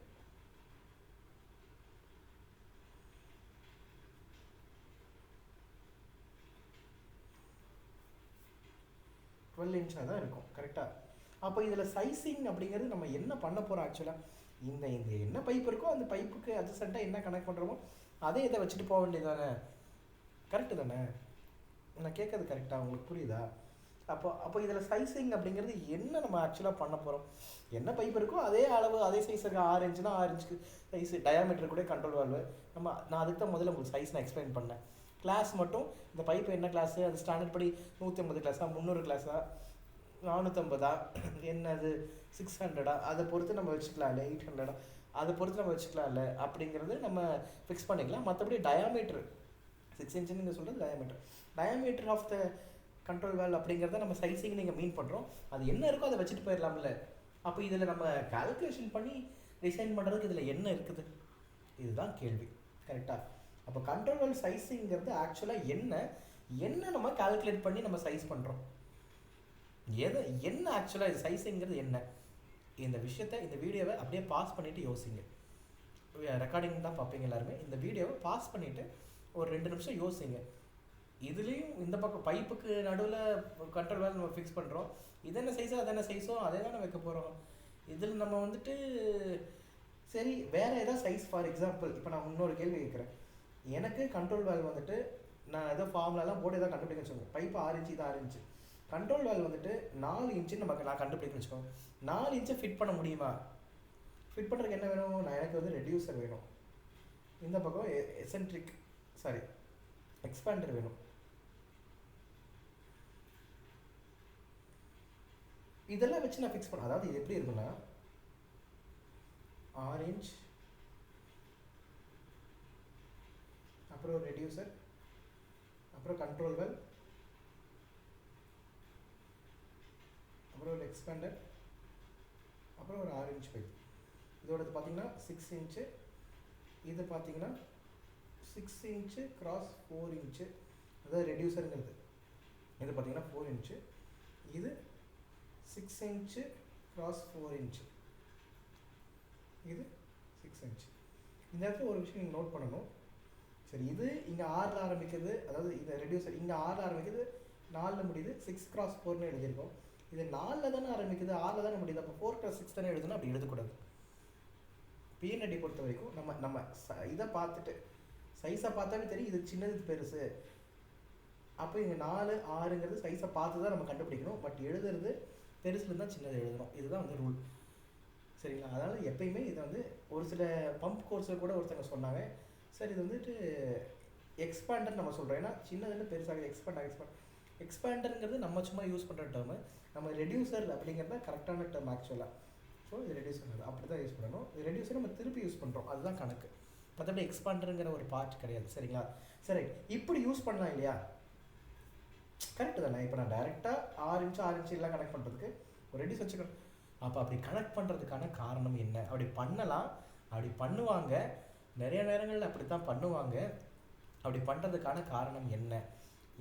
இன்ச்சாக தான் இருக்கும். கரெக்டாக? அப்போ இதில் சைஸிங் அப்படிங்கிறது நம்ம என்ன பண்ண போகிறோம் ஆக்சுவலாக? இந்த இந்த என்ன பைப் இருக்கோ அந்த பைப்புக்கு அட்ஜஸ்டண்ட்டாக என்ன கனெக்ட் பண்ணுறோமோ அதே இதை வச்சுட்டு போக வேண்டியது தானே? கரெக்டு தானே? நான் கேட்கறது கரெக்டாக உங்களுக்கு புரியுதா? அப்போ இதில் சைஸிங் அப்படிங்கிறது என்ன நம்ம ஆக்சுவலாக பண்ண போகிறோம்? என்ன பைப் இருக்கோ அதே அளவு, அதே சைஸ் இருக்குது. 6 இன்ச்சுனா 6 இன்ச்சுக்கு சைஸு, டயாமீட்டர் கூட கண்ட்ரோல் வால்வு. நான் அதுக்கு தான் முதல்ல உங்களுக்கு சைஸ் நான் எக்ஸ்பிளைன் பண்ணேன். கிளாஸ் மட்டும் இந்த பைப்பு என்ன கிளாஸு, அது ஸ்டாண்டர்ட் படி 150 கிளாஸா, 300 கிளாஸா, 450 என்னது 600 அதை பொறுத்து நம்ம வச்சுக்கலாம் இல்லை, 800 அதை பொறுத்து நம்ம வச்சுக்கலாம் இல்லை அப்படிங்கிறது நம்ம ஃபிக்ஸ் பண்ணிக்கலாம். மற்றபடி டயாமீட்ரு 6 இன்ச்சுன்னு நீங்கள் சொல்கிறது டயாமீட்டர் ஆஃப் த கண்ட்ரோல் வேல் அப்படிங்கிறத நம்ம சைஸிங் நீங்கள் மீன் பண்ணுறோம். அது என்ன இருக்கோ அதை வச்சுட்டு போயிடலாம்ல. அப்போ இதில் நம்ம கால்குலேஷன் பண்ணி டிசைன் பண்ணுறதுக்கு இதில் என்ன இருக்குது? இதுதான் கேள்வி. கரெக்டாக? அப்போ கண்ட்ரோல் வேல் சைஸிங்கிறது ஆக்சுவலாக என்ன நம்ம கால்குலேட் பண்ணி நம்ம சைஸ் பண்ணுறோம்? என்ன ஆக்சுவலாக இது சைஸிங்கிறது என்ன? இந்த விஷயத்தை, இந்த வீடியோவை அப்படியே பாஸ் பண்ணிவிட்டு யோசிங்க. ரெக்கார்டிங் தான் பார்ப்பீங்க எல்லாருமே. இந்த வீடியோவை பாஸ் பண்ணிவிட்டு ஒரு 2 நிமிஷம் யோசிங்க. இதுலேயும் இந்த பக்கம் பைப்புக்கு நடுவில் கண்ட்ரோல் வேல் நம்ம ஃபிக்ஸ் பண்ணுறோம். இது என்ன சைஸோ அது என்ன சைஸோ அதே தானே வைக்க போகிறோம். இதில் நம்ம வந்துட்டு சரி வேறு ஏதாவது சைஸ், ஃபார் எக்ஸாம்பிள் இப்போ நான் இன்னொரு கேள்வி கேட்குறேன். எனக்கு கண்ட்ரோல் வேல் வந்துட்டு நான் ஏதோ ஃபார்ம்லாம் போட்டு எதாவது கண்டுபிடிக்க வச்சுக்கோங்க. பைப்பு 6 இன்ச்சு, இது 6 இன்ச்சு. கண்ட்ரோல் வேல் வந்துட்டு 4 இன்ச்சுன்னு நமக்கு நான் கண்டுபிடிக்க வச்சுக்கோங்க. 4 இன்ச்சை ஃபிட் பண்ண முடியுமா? ஃபிட் பண்ணுறதுக்கு என்ன வேணும்? எனக்கு வந்து ரெடியூசர் வேணும். இந்த பக்கம் எக்ஸ்பேண்டர் வேணும். இதெல்லாம் வச்சு நான் ஃபிக்ஸ் பண்ண, அதாவது இது எப்படி இருக்குன்னா 6 இன்ச், அப்புறம் ரெடியூசர், அப்புறம் கண்ட்ரோல் வேல், அப்புறம் ஒரு எக்ஸ்பேண்டர், அப்புறம் ஒரு 6 இன்ச் பைப். இதோடது பார்த்தீங்கன்னா 6 இன்ச்சு, இது பார்த்தீங்கன்னா 6 இன்ச்சு கிராஸ் 4 இன்ச்சு, அதாவது ரெடியூசருங்கிறது. இது பார்த்தீங்கன்னா 4 இன்ச்சு, இது 6 இன்ச்சு கிராஸ் 4 இன்ச்சு, இது 6 இன்ச்சு. இந்த இடத்துல ஒரு விஷயம் நீங்கள் நோட் பண்ணணும். சரி, இது இங்கே 6ல் ஆரம்பிக்கிறது, அதாவது இந்த ரெடியூசர் இங்கே 6ல் ஆரம்பிக்கிறது, 4ல் முடியுது, 6 கிராஸ் 4னு எழுதியிருக்கோம். இது 4ல் தானே ஆரம்பிக்குது, 6ல் தானே முடியுது. அப்போ 4 கிராஸ் 6 தானே எழுதணும். அப்படி எழுதக்கூடாது. பிஎன்ஐடி பொறுத்த வரைக்கும் நம்ம இதை பார்த்துட்டு சைஸை பார்த்தாவே தெரியும் இது சின்னது, இது பெருசு. அப்போ இங்கே 4, 6ங்கிறது சைஸை பார்த்து தான் நம்ம கண்டுபிடிக்கணும். பட் எழுதுறது பெருசுல தான் சின்னது எழுதணும். இதுதான் வந்து ரூல். சரிங்களா? அதனால் எப்பயுமே இதை வந்து ஒரு சில பம்ப் கோர்ஸில் கூட ஒருத்தங்க சொன்னாங்க, சார் இது வந்துட்டு எக்ஸ்பேண்டர் நம்ம சொல்கிறோம், ஏன்னா சின்னதுன்னு பெருசாக எக்ஸ்பேண்டருங்கிறது நம்ம சும்மா யூஸ் பண்ணுற டேர்மு. நம்ம ரெடியூசர் அப்படிங்கிறத கரெக்டான டேர்ம் ஆக்சுவலாக. ஸோ இது ரெடியூசர் அப்படி தான் யூஸ் பண்ணணும். இது ரெடியூசர் நம்ம திருப்பி யூஸ் பண்ணுறோம், அதுதான் கணக்கு. மற்றபடி எக்ஸ்பாண்டருங்கிற ஒரு பார்ட் கிடையாது. சரிங்களா? சரி, இப்படி யூஸ் பண்ணலாம் இல்லையா? கரெக்டு தானே? இப்போ நான் டேரெக்டாக 6 இன்ச்சு எல்லாம் கனெக்ட் பண்ணுறதுக்கு ஒரு ரெடியூஸ் வச்சுக்கணும். அப்போ அப்படி கனெக்ட் பண்ணுறதுக்கான காரணம் என்ன? அப்படி பண்ணலாம், அப்படி பண்ணுவாங்க, நிறைய நேரங்களில் அப்படி தான் பண்ணுவாங்க. அப்படி பண்ணுறதுக்கான காரணம் என்ன?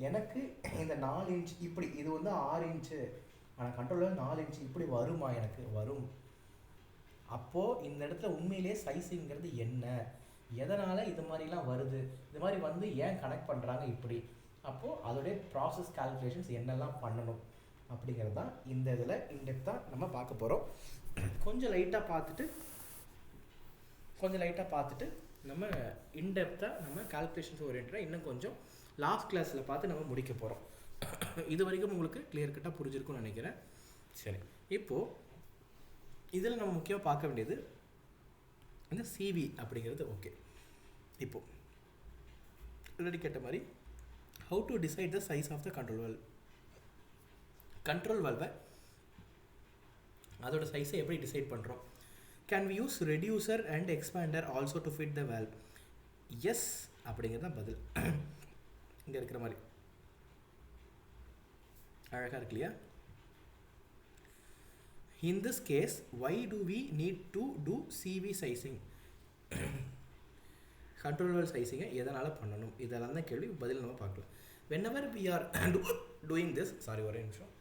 எனக்கு இந்த 4 இன்ச் இப்படி, இது வந்து 6 இன்ச்சு, ஆனால் கண்ட்ரோலில் 4 இன்ச்சு இப்படி வருமா? எனக்கு வரும். அப்போது இந்த இடத்துல உண்மையிலே சைஸுங்கிறது என்ன, எதனால் இது மாதிரிலாம் வருது, இது மாதிரி வந்து ஏன் கனெக்ட் பண்ணுறாங்க இப்படி, அப்போது அதோடைய ப்ராசஸ் கால்குலேஷன்ஸ் என்னெல்லாம் பண்ணணும் அப்படிங்கிறது தான் இந்த இதில் இன்டெப்த்தாக நம்ம பார்க்க போகிறோம். கொஞ்சம் லைட்டாக பார்த்துட்டு நம்ம இன்டெப்த்தாக நம்ம கால்குலேஷன்ஸ் ஓரியன்டாக இன்னும் கொஞ்சம் லாஸ்ட் கிளாஸில் பார்த்து நம்ம முடிக்க போகிறோம். இது வரைக்கும் உங்களுக்கு கிளியர் கட்டாக புரிஞ்சிருக்கும்னு நினைக்கிறேன். சரி, இப்போது இதில் நம்ம முக்கியமாக பார்க்க வேண்டியது இந்த சிவி அப்படிங்கிறது. ஓகே, இப்போது ஆல்ரெடி கேட்ட மாதிரி how to decide the size of the control valve. Control வால்வை அதோட சைஸை எப்படி டிசைட் பண்ணுறோம்? Can we use reducer and expander also to fit the valve? Yes அப்படிங்கிறது தான் பதில். இங்கே இருக்கிற மாதிரி அழகாக இருக்கு இல்லையா? In this case, why do we need to do CV sizing? control valve sizing எதனால் பண்ணணும்? இதெல்லாம் தான் கேள்வி. பதில் நம்ம பார்க்கலாம். Whenever we are doing this, sorry ஒரே நிமிஷம்.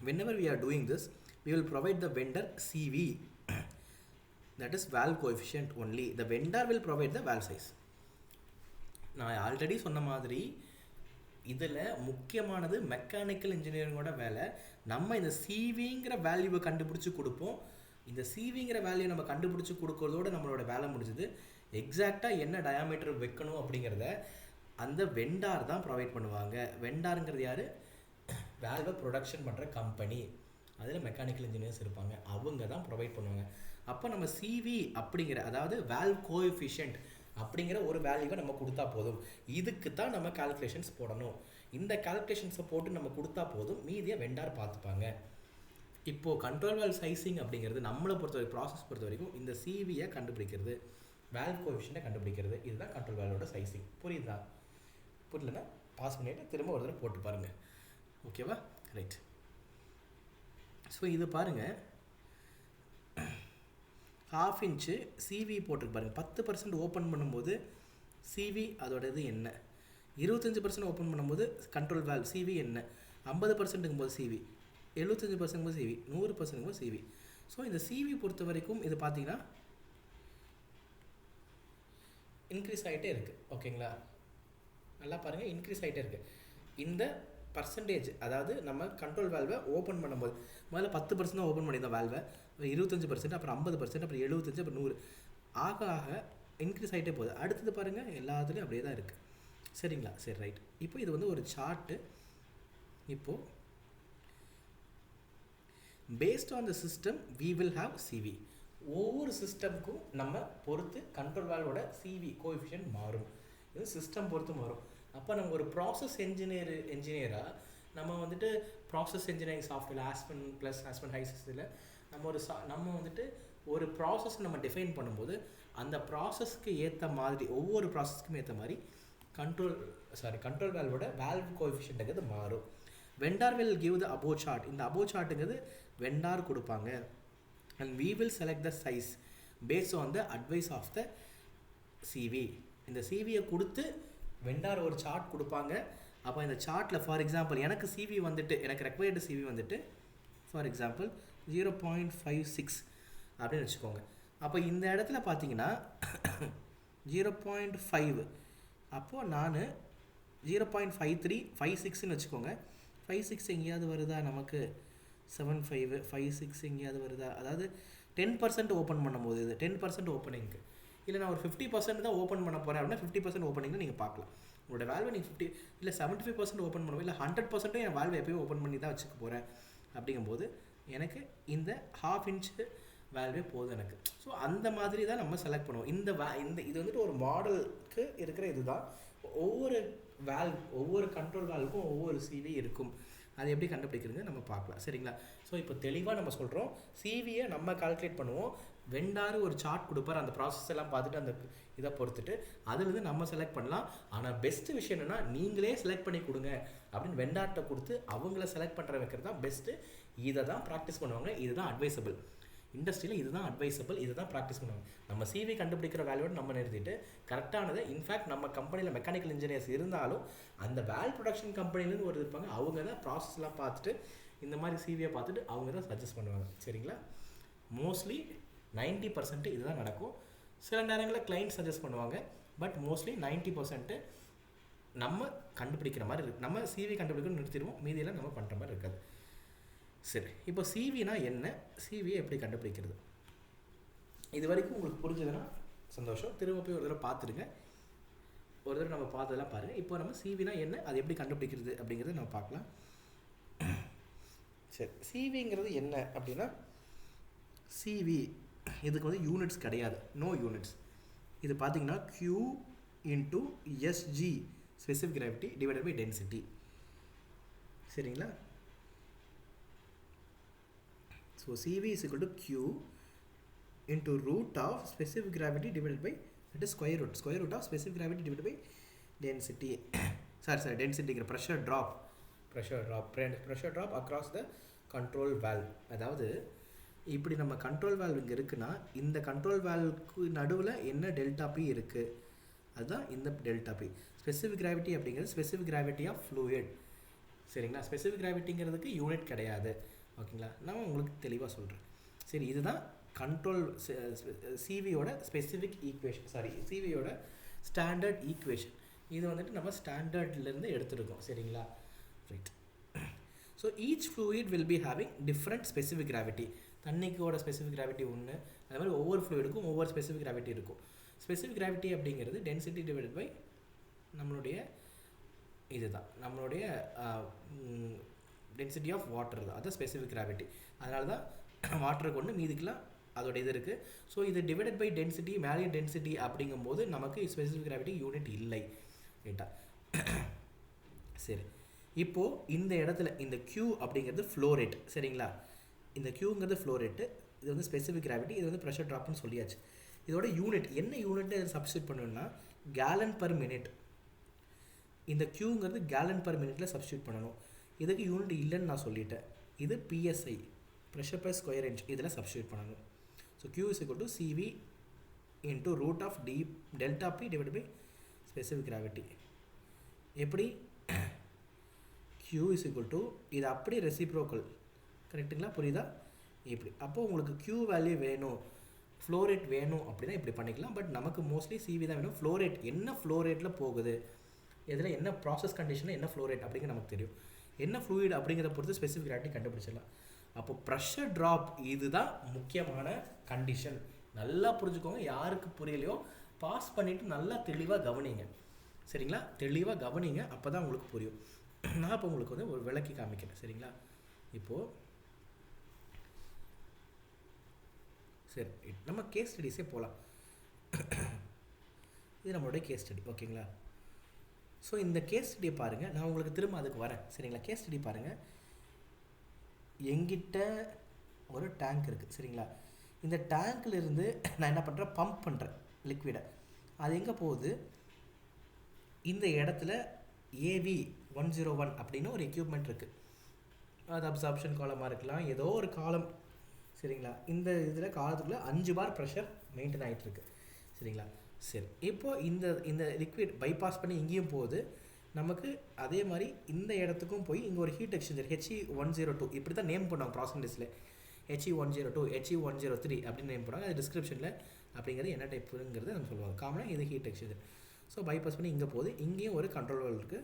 Whenever we are doing this, we will provide the vendor CV, that is valve coefficient only. The vendor will provide the valve size. நான் ஆல்ரெடி சொன்ன மாதிரி இதில் முக்கியமானது மெக்கானிக்கல் இன்ஜினியரிங்கோட வேலை. நம்ம இந்த சிவிங்கிற வேல்யூவை கண்டுபிடிச்சி கொடுப்போம். இந்த சிவிங்கிற வேல்யூ நம்ம கண்டுபிடிச்சி கொடுக்கறதோட நம்மளோட வேலை முடிஞ்சுது. எக்ஸாக்டாக என்ன டயாமீட்டர் வைக்கணும் அப்படிங்கிறத அந்த வெண்டார் தான் ப்ரொவைட் பண்ணுவாங்க. வெண்டாருங்கிறது யார்? வேல்வை ப்ரொடக்ஷன் பண்ணுற கம்பெனி. அதில் மெக்கானிக்கல் இன்ஜினியர்ஸ் இருப்பாங்க, அவங்க தான் ப்ரொவைட் பண்ணுவாங்க. அப்போ நம்ம சிவி அப்படிங்கிற, அதாவது வேல்வ் கோஎஃபிஷியன்ட் அப்படிங்கிற ஒரு வேல்யூவை நம்ம கொடுத்தா போதும். இதுக்கு தான் நம்ம கால்குலேஷன்ஸ் போடணும். இந்த கால்குலேஷன்ஸை போட்டு நம்ம கொடுத்தா போதும், மீதியை வெண்டார் பார்த்துப்பாங்க. இப்போது கண்ட்ரோல் வால்வ் சைஸிங் அப்படிங்கிறது நம்மளை பொறுத்தவரைக்கும், ப்ராசஸ் பொறுத்த வரைக்கும் இந்த சிவியை கண்டுபிடிக்கிறது, வேல்வ் கோஎஃபிஷியன்ட்டை கண்டுபிடிக்கிறது, இதுதான் கண்ட்ரோல் வால்வோட சைஸிங். புரியுதா? புரியலன்னா பாஸ் பண்ணிவிட்டு திரும்ப ஒரு தடவை போட்டு பாருங்கள். ஓகேவா? ரைட். ஸோ இது பாருங்கள், 1/2 இன்ச்சு சிவி போட்டிருக்கு பாருங்கள். 10% ஓப்பன் பண்ணும்போது சிவி அதோட இது என்ன, 25% ஓப்பன் பண்ணும்போது கண்ட்ரோல் வேல்வ் சிவி என்ன, 50%ங்கும் போது சிவி, 75% போது சிவி, 100% போது சிவி. ஸோ இந்த சிவி பொறுத்த வரைக்கும் இது பார்த்தீங்கன்னா இன்க்ரீஸ் ஆகிட்டே இருக்குது. ஓகேங்களா? நல்லா பாருங்கள், இன்க்ரீஸ் ஆகிட்டே இருக்குது. இந்த பர்சன்டேஜ், அதாவது நம்ம கண்ட்ரோல் வேல்வை ஓப்பன் பண்ணும்போது முதல்ல 10% தான் ஓப்பன் பண்ணியிருந்தோம் வேல்வை, 25%, அப்புறம் 50%, அப்புறம் 75%, அப்புறம் 100 ஆக ஆக இன்க்ரீஸ் ஆகிட்டே போகுது. அடுத்தது பாருங்கள், எல்லாத்துலேயும் அப்படியே தான் இருக்குது. சரிங்களா? சரி, ரைட். இப்போ இது வந்து ஒரு சார்ட்டு. இப்போது based on the system we will have CV. ஒவ்வொரு சிஸ்டமுக்கும் நம்ம பொறுத்து கண்ட்ரோல் வேல்வோட சிவி கோஎஃபிஷியன்ட் மாறும். இது சிஸ்டம் பொறுத்து மாறும். அப்போ நம்ம ஒரு ப்ராசஸ் என்ஜினியராக நம்ம வந்துட்டு process engineering software Aspen Plus Aspen ஹைசிஸில் நம்ம வந்துட்டு ஒரு ப்ராசஸ் நம்ம டிஃபைன் பண்ணும்போது அந்த ப்ராசஸ்க்கு ஏற்ற மாதிரி, ஒவ்வொரு ப்ராசஸ்க்கும் ஏற்ற மாதிரி கண்ட்ரோல் வேல்வோட வேல்வ் கோஎஃபிஷியன்ட்டுங்கிறது மாறும். Vendor will give the above chart. இந்த அபோவ் சார்ட்டுங்கிறது வெண்டார் கொடுப்பாங்க. And we will select the size based on the advice of the CV. இந்த சிவியை கொடுத்து வெண்டார் ஒரு சார்ட் கொடுப்பாங்க. அப்போ இந்த சார்ட்டில் ஃபார் எக்ஸாம்பிள் எனக்கு சிவி வந்துட்டு, எனக்கு ரெக்வயர்டு சிவி வந்துட்டு ஃபார் எக்ஸாம்பிள் 0.56 அப்படின்னு வச்சுக்கோங்க. அப்போ இந்த இடத்துல பார்த்தீங்கன்னா 0.5, அப்போது நான் 0.53 56ன்னு வச்சுக்கோங்க. 56 எங்கேயாவது வருதா நமக்கு? 75 56 எங்கேயாவது வருதா? அதாவது 10% ஓப்பன் பண்ணும்போது இது 10% ஓப்பனிங்க்கு. இல்லை நான் ஒரு 50% தான் ஓப்பன் பண்ண போகிறேன் அப்படின்னா 50% ஓப்பனிங்னு நீங்கள் பார்க்கலாம். உங்களோட வேல்வை நீங்கள் 50 இல்லை 75% ஓப்பன் பண்ணுவோம், இல்லை 100% என் வேல்வை எப்போயும் ஓப்பன் பண்ணி தான் வச்சுக்க போகிறேன் அப்படிங்கும்போது எனக்கு இந்த 1/2 இன்ச்சு வேல்வே போதும் எனக்கு. ஸோ அந்த மாதிரி தான் நம்ம செலக்ட் பண்ணுவோம். இந்த இது வந்துட்டு ஒரு மாடலுக்கு இருக்கிற இதுதான். ஒவ்வொரு ஒவ்வொரு கண்ட்ரோல் வேல்வுக்கும் ஒவ்வொரு சிவி இருக்கும். அது எப்படி கண்டுபிடிக்கிறது நம்ம பார்க்கலாம், சரிங்களா? ஸோ இப்போ தெளிவாக நம்ம சொல்கிறோம், சிவியை நம்ம கால்குலேட் பண்ணுவோம். வெண்டாரு ஒரு சார்ட் கொடுப்பார், அந்த ப்ராசஸ் எல்லாம் பார்த்துட்டு அந்த இதை பொறுத்துட்டு அதுலேருந்து நம்ம செலக்ட் பண்ணலாம். ஆனால் பெஸ்ட்டு விஷயம் என்னென்னா, நீங்களே செலக்ட் பண்ணி கொடுங்க அப்படின்னு வெண்டார்கிட்ட கொடுத்து அவங்கள செலக்ட் பண்ணுற வைக்கிறது தான் பெஸ்ட்டு. இதை தான் ப்ராக்டிஸ் பண்ணுவாங்க, இதுதான் அட்வைசபிள். இண்டஸ்ட்ரியில் இதுதான் அட்வைசபிள், இதை தான் ப்ராக்டிஸ் பண்ணுவாங்க. நம்ம சிவி கண்டுபிடிக்கிற வேல்யூட நம்ம நிறுத்திட்டு கரெக்டானதை, இன்ஃபேக்ட் நம்ம கம்பெனியில் மெக்கானிக்கல் இன்ஜினியர்ஸ் இருந்தாலும் அந்த வேல் ப்ரொடக்ஷன் கம்பெனிலேருந்து ஒரு இருப்பாங்க, அவங்க தான் ப்ராசஸ்லாம் பார்த்துட்டு இந்த மாதிரி சிவியை பார்த்துட்டு அவங்க தான் சஜஸ்ட் பண்ணுவாங்க, சரிங்களா? மோஸ்ட்லி 90% இதுதான் நடக்கும். சில நேரங்களில் கிளைண்ட் சஜஸ்ட் பண்ணுவாங்க, பட் மோஸ்ட்லி 90% நம்ம கண்டுபிடிக்கிற மாதிரி இருக்குது. நம்ம சிவி கண்டுபிடிக்கணும் நிறுத்திடுவோம், மீதியெல்லாம் நம்ம பண்ணுற மாதிரி இருக்காது. சரி, இப்போ சிவினா என்ன, சிவியை எப்படி கண்டுபிடிக்கிறது, இது வரைக்கும் உங்களுக்கு புரிஞ்சதுன்னா சந்தோஷம். திரும்ப போய் ஒரு தடவை பார்த்துடுங்க, ஒரு தடவை நம்ம பார்த்ததெல்லாம் பாருங்கள். இப்போ நம்ம சிவினா என்ன, அது எப்படி கண்டுபிடிக்கிறது அப்படிங்கிறத நம்ம பார்க்கலாம். சரி, சிவிங்கிறது என்ன அப்படின்னா, சிவி இதுக்கு வந்து யூனிட்ஸ் கிடையாது, நோ யூனிட்ஸ். இது பார்த்தீங்கன்னா Q into SG specific gravity divided by density, சரிங்களா? So CV is equal to Q into root of specific gravity divided by, that is square root of specific gravity divided by density. sorry density pressure drop across the control valve. அதாவது இப்படி நம்ம control valve இங்கே இருக்குன்னா, இந்த control வேல்வுக்கு நடுவில் என்ன delta B இருக்குது, அதுதான் இந்த டெல்டா பி. ஸ்பெசிஃபிக் கிராவிட்டி அப்படிங்கிறது ஸ்பெசிஃபிக் கிராவிட்டி ஆஃப் ஃப்ளூயிட், சரிங்களா? ஸ்பெசிஃபிக் கிராவிட்டிங்கிறதுக்கு யூனிட் கிடையாது, ஓகேங்களா? நான் உங்களுக்கு தெளிவாக சொல்கிறேன். சரி, இதுதான் கண்ட்ரோல் சிவியோட ஸ்பெசிஃபிக் ஈக்குவேஷன், சிவியோட ஸ்டாண்டர்ட் ஈக்குவேஷன். இது வந்துட்டு நம்ம ஸ்டாண்டர்ட்லேருந்து எடுத்துருக்கோம், சரிங்களா? Right. So each fluid will be having different specific gravity. தண்ணிக்கோட ஸ்பெசிஃபிக் கிராவிட்டி ஒன்று, அது மாதிரி ஒவ்வொரு ஃப்ளூயிடுக்கும் ஒவ்வொரு ஸ்பெசிஃபிக் கிராவிட்டி இருக்கும். ஸ்பெசிஃபிக் கிராவிட்டி அப்படிங்கிறது டென்சிட்டி டிவைடட் பை நம்மளுடைய இதுதான், நம்மளுடைய டென்சிட்டி ஆஃப் வாட்டர் தான், அதுதான் ஸ்பெசிஃபிக் கிராவிட்டி. அதனால தான் வாட்டருக்கு ஒன்று, மீதிக்கெலாம் அதோட இது இருக்குது. ஸோ இது டிவைடட் பை டென்சிட்டி, மேலே டென்சிட்டி அப்படிங்கும்போது நமக்கு ஸ்பெசிஃபிக் கிராவிட்டி யூனிட் இல்லை, ரைட்டா? சரி, இப்போது இந்த இடத்துல இந்த Q அப்படிங்கிறது ஃப்ளோ ரேட், சரிங்களா? இந்த Qங்கிறது ஃப்ளோ ரேட்டு, இது வந்து ஸ்பெசிஃபிக் கிராவிட்டி, இது வந்து ப்ரெஷர் ட்ராப்னு சொல்லியாச்சு. இதோட யூனிட் என்ன யூனிட்டு சப்ஸ்டியூட் பண்ணணும்னா கேலன் பர் மினிட். இந்த Qங்கிறது கேலன் பர் மினிட்டில் சப்ஸ்டியூட் பண்ணணும். இதுக்கு யூனிட் இல்லைன்னு நான் சொல்லிட்டேன். இது PSI, pressure per square inch, இதில் சப்ஸ்டியூட் பண்ணணும். So Q is equal to CV into root of delta P divided by specific gravity. எப்படி Q is equal to, இது அப்படி ரெசிப்ரோக்கல், கரெக்டுங்களா? புரியுதா? இப்படி அப்போது உங்களுக்கு Q வேல்யூ வேணும், ஃப்ளோ ரேட் வேணும் அப்படின்னா இப்படி பண்ணிக்கலாம். பட் நமக்கு மோஸ்ட்லி சிவி தான் வேணும். ஃப்ளோ ரேட் என்ன ஃப்ளோ ரேட்டில் போகுது, இதில் என்ன ப்ராசஸ் கண்டிஷனில் என்ன ஃப்ளோ ரேட் அப்படிங்கிற நமக்கு தெரியும். என்ன ஃப்ளூயிட் அப்படிங்கிறத பொறுத்து ஸ்பெசிஃபிக் கிராவிட்டி கண்டுபிடிச்சிடலாம். அப்போ ப்ரெஷர் ட்ராப் இதுதான் முக்கியமான கண்டிஷன். நல்லா புரிஞ்சுக்கோங்க, யாருக்கு புரியலையோ பாஸ் பண்ணிவிட்டு நல்லா தெளிவாக கவனிங்க, சரிங்களா? தெளிவாக கவனிங்க, அப்போ தான் உங்களுக்கு புரியும். நான் இப்போ உங்களுக்கு வந்து ஒரு விளக்கி காமிக்கிறேன், சரிங்களா? இப்போது சரி, நம்ம கேஸ் ஸ்டடிஸே போகலாம். இது நம்மளுடைய கேஸ் ஸ்டடி, ஓகேங்களா? ஸோ இந்த கேஸ் ஸ்டடியை பாருங்கள், நான் உங்களுக்கு திரும்ப அதுக்கு வரேன், சரிங்களா? கேஸ் ஸ்டடி பாருங்கள். எங்கிட்ட ஒரு டேங்க் இருக்குது, சரிங்களா? இந்த டேங்க்லேருந்து நான் என்ன பண்ணுறேன், பம்ப் பண்ணுறேன் லிக்விடை. அது எங்கே போகுது, இந்த இடத்துல AV101 அப்படின்னு ஒரு எக்யூப்மெண்ட் இருக்குது. அது அப்சார்ப்ஷன் காலமாக இருக்கலாம், ஏதோ ஒரு காலம், சரிங்களா? இந்த இதில் காலத்துக்குள்ளே 5 பார் ப்ரெஷர் மெயின்டைன் ஆகிட்டுருக்கு, சரிங்களா? சரி, இப்போது இந்த லிக்விட் பைபாஸ் பண்ணி இங்கேயும் போகுது நமக்கு. அதே மாதிரி இந்த இடத்துக்கும் போய் இங்கே ஒரு ஹீட் எக்ஸ்சேஞ்சர் HE102 இப்படி தான் நேம் பண்ணுவாங்க ப்ராசஸில். HE102 HE103 அப்படின்னு நேம் பண்ணுவாங்க. அது டிஸ்கிரிப்ஷனில் அப்படிங்கிறது என்ன டைப்புங்கிறது நம்ம சொல்லுவாங்க. காமனாக இது ஹீட் எக்ஸ்சேஞ்சர். ஸோ பைபாஸ் பண்ணி இங்கே போகுது, இங்கேயும் ஒரு கண்ட்ரோல் வால்வ் இருக்குது,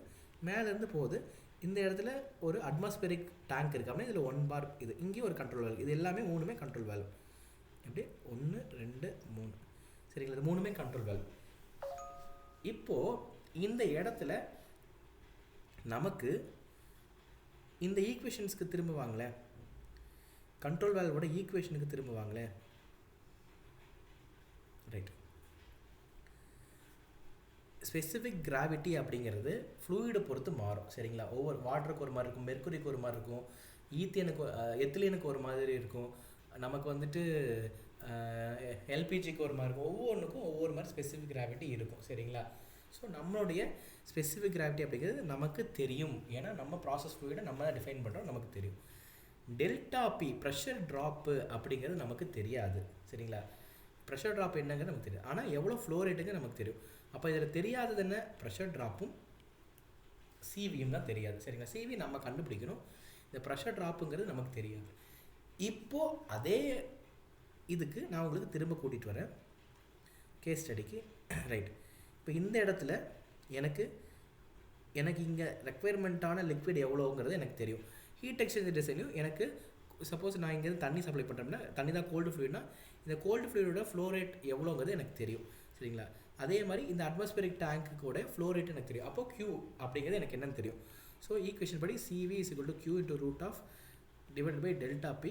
மேலேருந்து போகுது. இந்த இடத்துல ஒரு அட்மாஸ்பெரிக் டேங்க் இருக்குது அப்படின்னா இதில் 1 பார் இது, இங்கேயும் ஒரு கண்ட்ரோல் வால்வ். இது எல்லாமே 3மே கண்ட்ரோல் வால்வ். எப்படி 1 2 3, சரிங்களா? இது 3மே கண்ட்ரோல் வால்வ். இப்போது இந்த இடத்துல நமக்கு இந்த ஈக்குவேஷன்ஸ்க்கு திரும்ப வாங்களேன். கண்ட்ரோல் வேல்வோட ஈக்குவேஷனுக்கு திரும்ப வாங்களேன். ரைட். ஸ்பெசிஃபிக் கிராவிட்டி அப்படிங்கிறது ஃப்ளூயிடை பொறுத்து மாறும், சரிங்களா? ஒவ்வொரு வாட்டருக்கு ஒரு மாதிரி இருக்கும், மெர்க்குரிக்கு ஒரு மாதிரி இருக்கும், ஈத்தியனுக்கு எத்திலியனுக்கு ஒரு மாதிரி இருக்கும், நமக்கு வந்துட்டு எல்பிஜிக்கு ஒரு மாதிரி இருக்கும். ஒவ்வொன்றுக்கும் ஒவ்வொரு மாதிரி ஸ்பெசிஃபிக் கிராவிட்டி இருக்கும், சரிங்களா? ஸோ நம்மளுடைய ஸ்பெசிஃபிக் கிராவிட்டி அப்படிங்கிறது நமக்கு தெரியும், ஏன்னா நம்ம ப்ராசஸ் ஃப்ளூயிடை நம்ம தான் டிஃபைன் பண்ணுறோம், நமக்கு தெரியும். டெல்டா பி ப்ரெஷர் ட்ராப்பு அப்படிங்கிறது நமக்கு தெரியாது, சரிங்களா? ப்ரெஷர் ட்ராப் என்னங்கிறது நமக்கு தெரியும், ஆனால் எவ்வளோ ஃப்ளோ ரேட்டுங்க நமக்கு தெரியும். அப்போ இதில் தெரியாதது என்ன? ப்ரெஷர் ட்ராப்பும் சிவியும் தான் தெரியாது, சரிங்களா? சிவி நம்ம கண்டுபிடிக்கணும், இந்த ப்ரெஷர் ட்ராப்புங்கிறது நமக்கு தெரியாது. இப்போது அதே இதுக்கு நான் உங்களுக்கு திரும்ப கூட்டிகிட்டு வரேன் கேஸ் ஸ்டடிக்கு. ரைட். இப்போ இந்த இடத்துல எனக்கு இங்கே ரெக்குயர்மெண்ட்டான லிக்விட் எவ்வளோங்கிறது எனக்கு தெரியும். ஹீட் எக்ஸ்சேஞ்சர் டிசைனையும் எனக்கு சப்போஸ் நான் இங்கேருந்து தண்ணி சப்ளை பண்ணுறேன்னா, தண்ணி தான் கோல்டு ஃப்ளூயிட்னா, இந்த கோல்டு ஃப்ளூயிடோட ஃப்ளோ ரேட் எவ்வளோங்கிறது எனக்கு தெரியும், சரிங்களா? அதே மாதிரி இந்த அட்மாஸ்பியரிக் டேங்க்குக்கூட ஃப்ளோ ரேட் எனக்கு தெரியும். அப்போது Q அப்படிங்கிறது எனக்கு என்னன்னு தெரியும். ஸோ ஈக்குவேஷன் படி CV = Q × √(/Δp)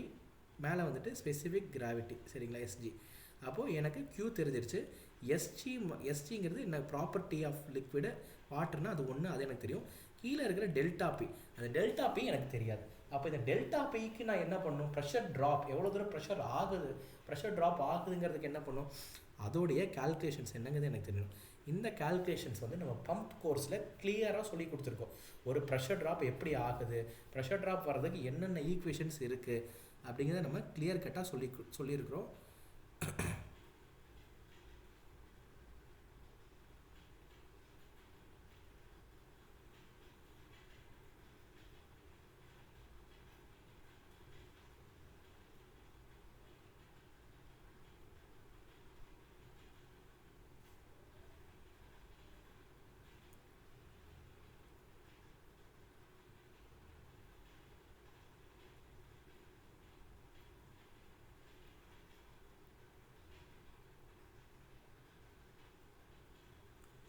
மேலே வந்துட்டு ஸ்பெசிஃபிக் கிராவிட்டி, சரிங்களா? SG. அப்போது எனக்கு Q தெரிஞ்சிருச்சு. SGங்கிறது என்ன? ப்ராப்பர்ட்டி ஆஃப் லிக்விடு வாட்டர்னா அது ஒன்று, அது எனக்கு தெரியும். கீழே இருக்கிற ΔP, அந்த ΔP எனக்கு தெரியாது. அப்போ இந்த ΔPக்கு நான் என்ன பண்ணணும்? ப்ரெஷர் ட்ராப் எவ்வளோ தூரம் ப்ரெஷர் ட்ராப் ஆகுதுங்கிறதுக்கு என்ன பண்ணும்? அதோடைய கால்குலேஷன்ஸ் என்னங்கிறது எனக்கு தெரியணும். இந்த கால்குலேஷன்ஸ் வந்து நம்ம பம்ப் கோர்ஸில் கிளியராக சொல்லி கொடுத்துருக்கோம். ஒரு ப்ரெஷர் ட்ராப் எப்படி ஆகுது, ப்ரெஷர் ட்ராப் வர்றதுக்கு என்னென்ன ஈக்குவேஷன்ஸ் இருக்குது அப்படிங்கிறத நம்ம கிளியர் கட்டாக சொல்லியிருக்கிறோம்.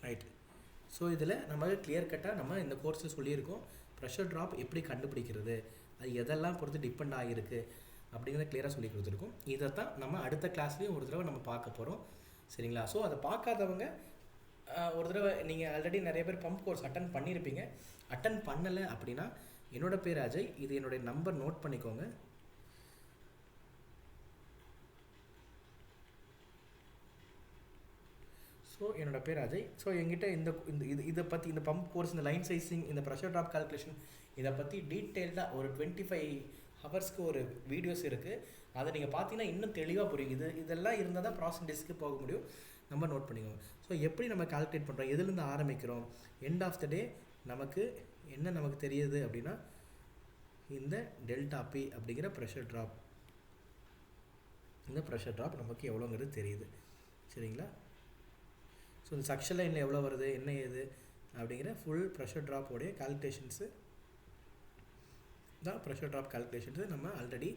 ரைட். ஸோ இதில் நம்ம கிளியர் கட்டாக நம்ம இந்த கோர்ஸில் சொல்லியிருக்கோம் ப்ரெஷர் ட்ராப் எப்படி கண்டுபிடிக்கிறது, அது எதெல்லாம் பொறுத்து டிபெண்ட் ஆகிருக்கு அப்படிங்கிறத கிளியராக சொல்லி கொடுத்துருக்கோம். இதை தான் நம்ம அடுத்த கிளாஸ்லேயும் ஒரு தடவை நம்ம பார்க்க போகிறோம், சரிங்களா? ஸோ அதை பார்க்காதவங்க ஒரு தடவை நீங்கள் ஆல்ரெடி நிறைய பேர் பம்ப் கோர்ஸ் அட்டன் பண்ணியிருப்பீங்க. அட்டன் பண்ணலை அப்படின்னா என்னோட பேர் அஜய், இது என்னுடைய நம்பர் நோட் பண்ணிக்கோங்க. ஸோ என்னோட பேர் அஜய். ஸோ எங்கிட்ட இதை பற்றி இந்த பம்ப் கோர்ஸ், இந்த லைன் சைஸிங், இந்த ப்ரெஷர் ட்ராப் கால்குலேஷன், இதை பற்றி டீட்டெயில்டாக ஒரு 25 ஹவர்ஸ்க்கு ஒரு வீடியோஸ் இருக்குது. அதை நீங்கள் பார்த்தீங்கன்னா இன்னும் தெளிவாக புரியும். இதெல்லாம் இருந்தால் தான் ப்ராசஸ் டிஸ்க்கு போக முடியும். நம்ம நோட் பண்ணிக்கோங்க. ஸோ எப்படி நம்ம கால்குலேட் பண்ணுறோம், எதுலேருந்து ஆரம்பிக்கிறோம், எண்ட் ஆஃப் த டே நமக்கு என்ன நமக்கு தெரியுது அப்படின்னா இந்த ΔP அப்படிங்கிற ப்ரெஷர் ட்ராப், இந்த ப்ரெஷர் ட்ராப் நமக்கு எவ்வளோங்கிறது தெரியுது, சரிங்களா? ஸோ இந்த சக்ஷன் லைனில் எவ்வளோ வருது, என்ன ஏது அப்படிங்கிற ஃபுல் ப்ரெஷர் ட்ராப்போடைய கால்குலேஷன்ஸு தான் ப்ரெஷர் ட்ராப் கால்குலேஷன்ஸு நம்ம ஆல்ரெடி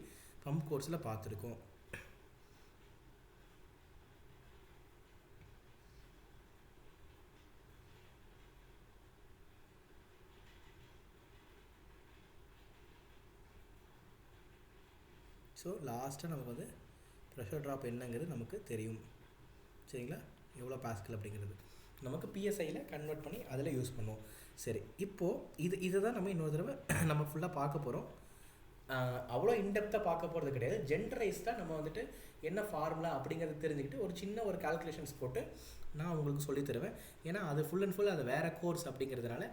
பம்ப் கோர்ஸில் பார்த்துருக்கோம். ஸோ லாஸ்ட்டாக நமக்கு வந்து ப்ரெஷர் ட்ராப் என்னங்கிறது நமக்கு தெரியும், சரிங்களா? எவ்வளோ பாஸ்கல் அப்படிங்கிறது நமக்கு PSIயில் கன்வெர்ட் பண்ணி அதில் யூஸ் பண்ணுவோம். சரி, இப்போது இதை தான் நம்ம இன்னொரு தடவை நம்ம ஃபுல்லாக பார்க்க போகிறோம். அவ்வளோ இன்டெப்த்தாக பார்க்க போகிறது கிடையாது. ஜென்ரலைஸ்டாக நம்ம வந்துட்டு என்ன ஃபார்முலா அப்படிங்கிறத தெரிஞ்சுக்கிட்டு ஒரு சின்ன ஒரு கால்குலேஷன்ஸ் போட்டு நான் உங்களுக்கு சொல்லித் தருவேன். ஏன்னா அது ஃபுல் அண்ட் ஃபுல் அது வேறு கோர்ஸ் அப்படிங்கிறதுனால,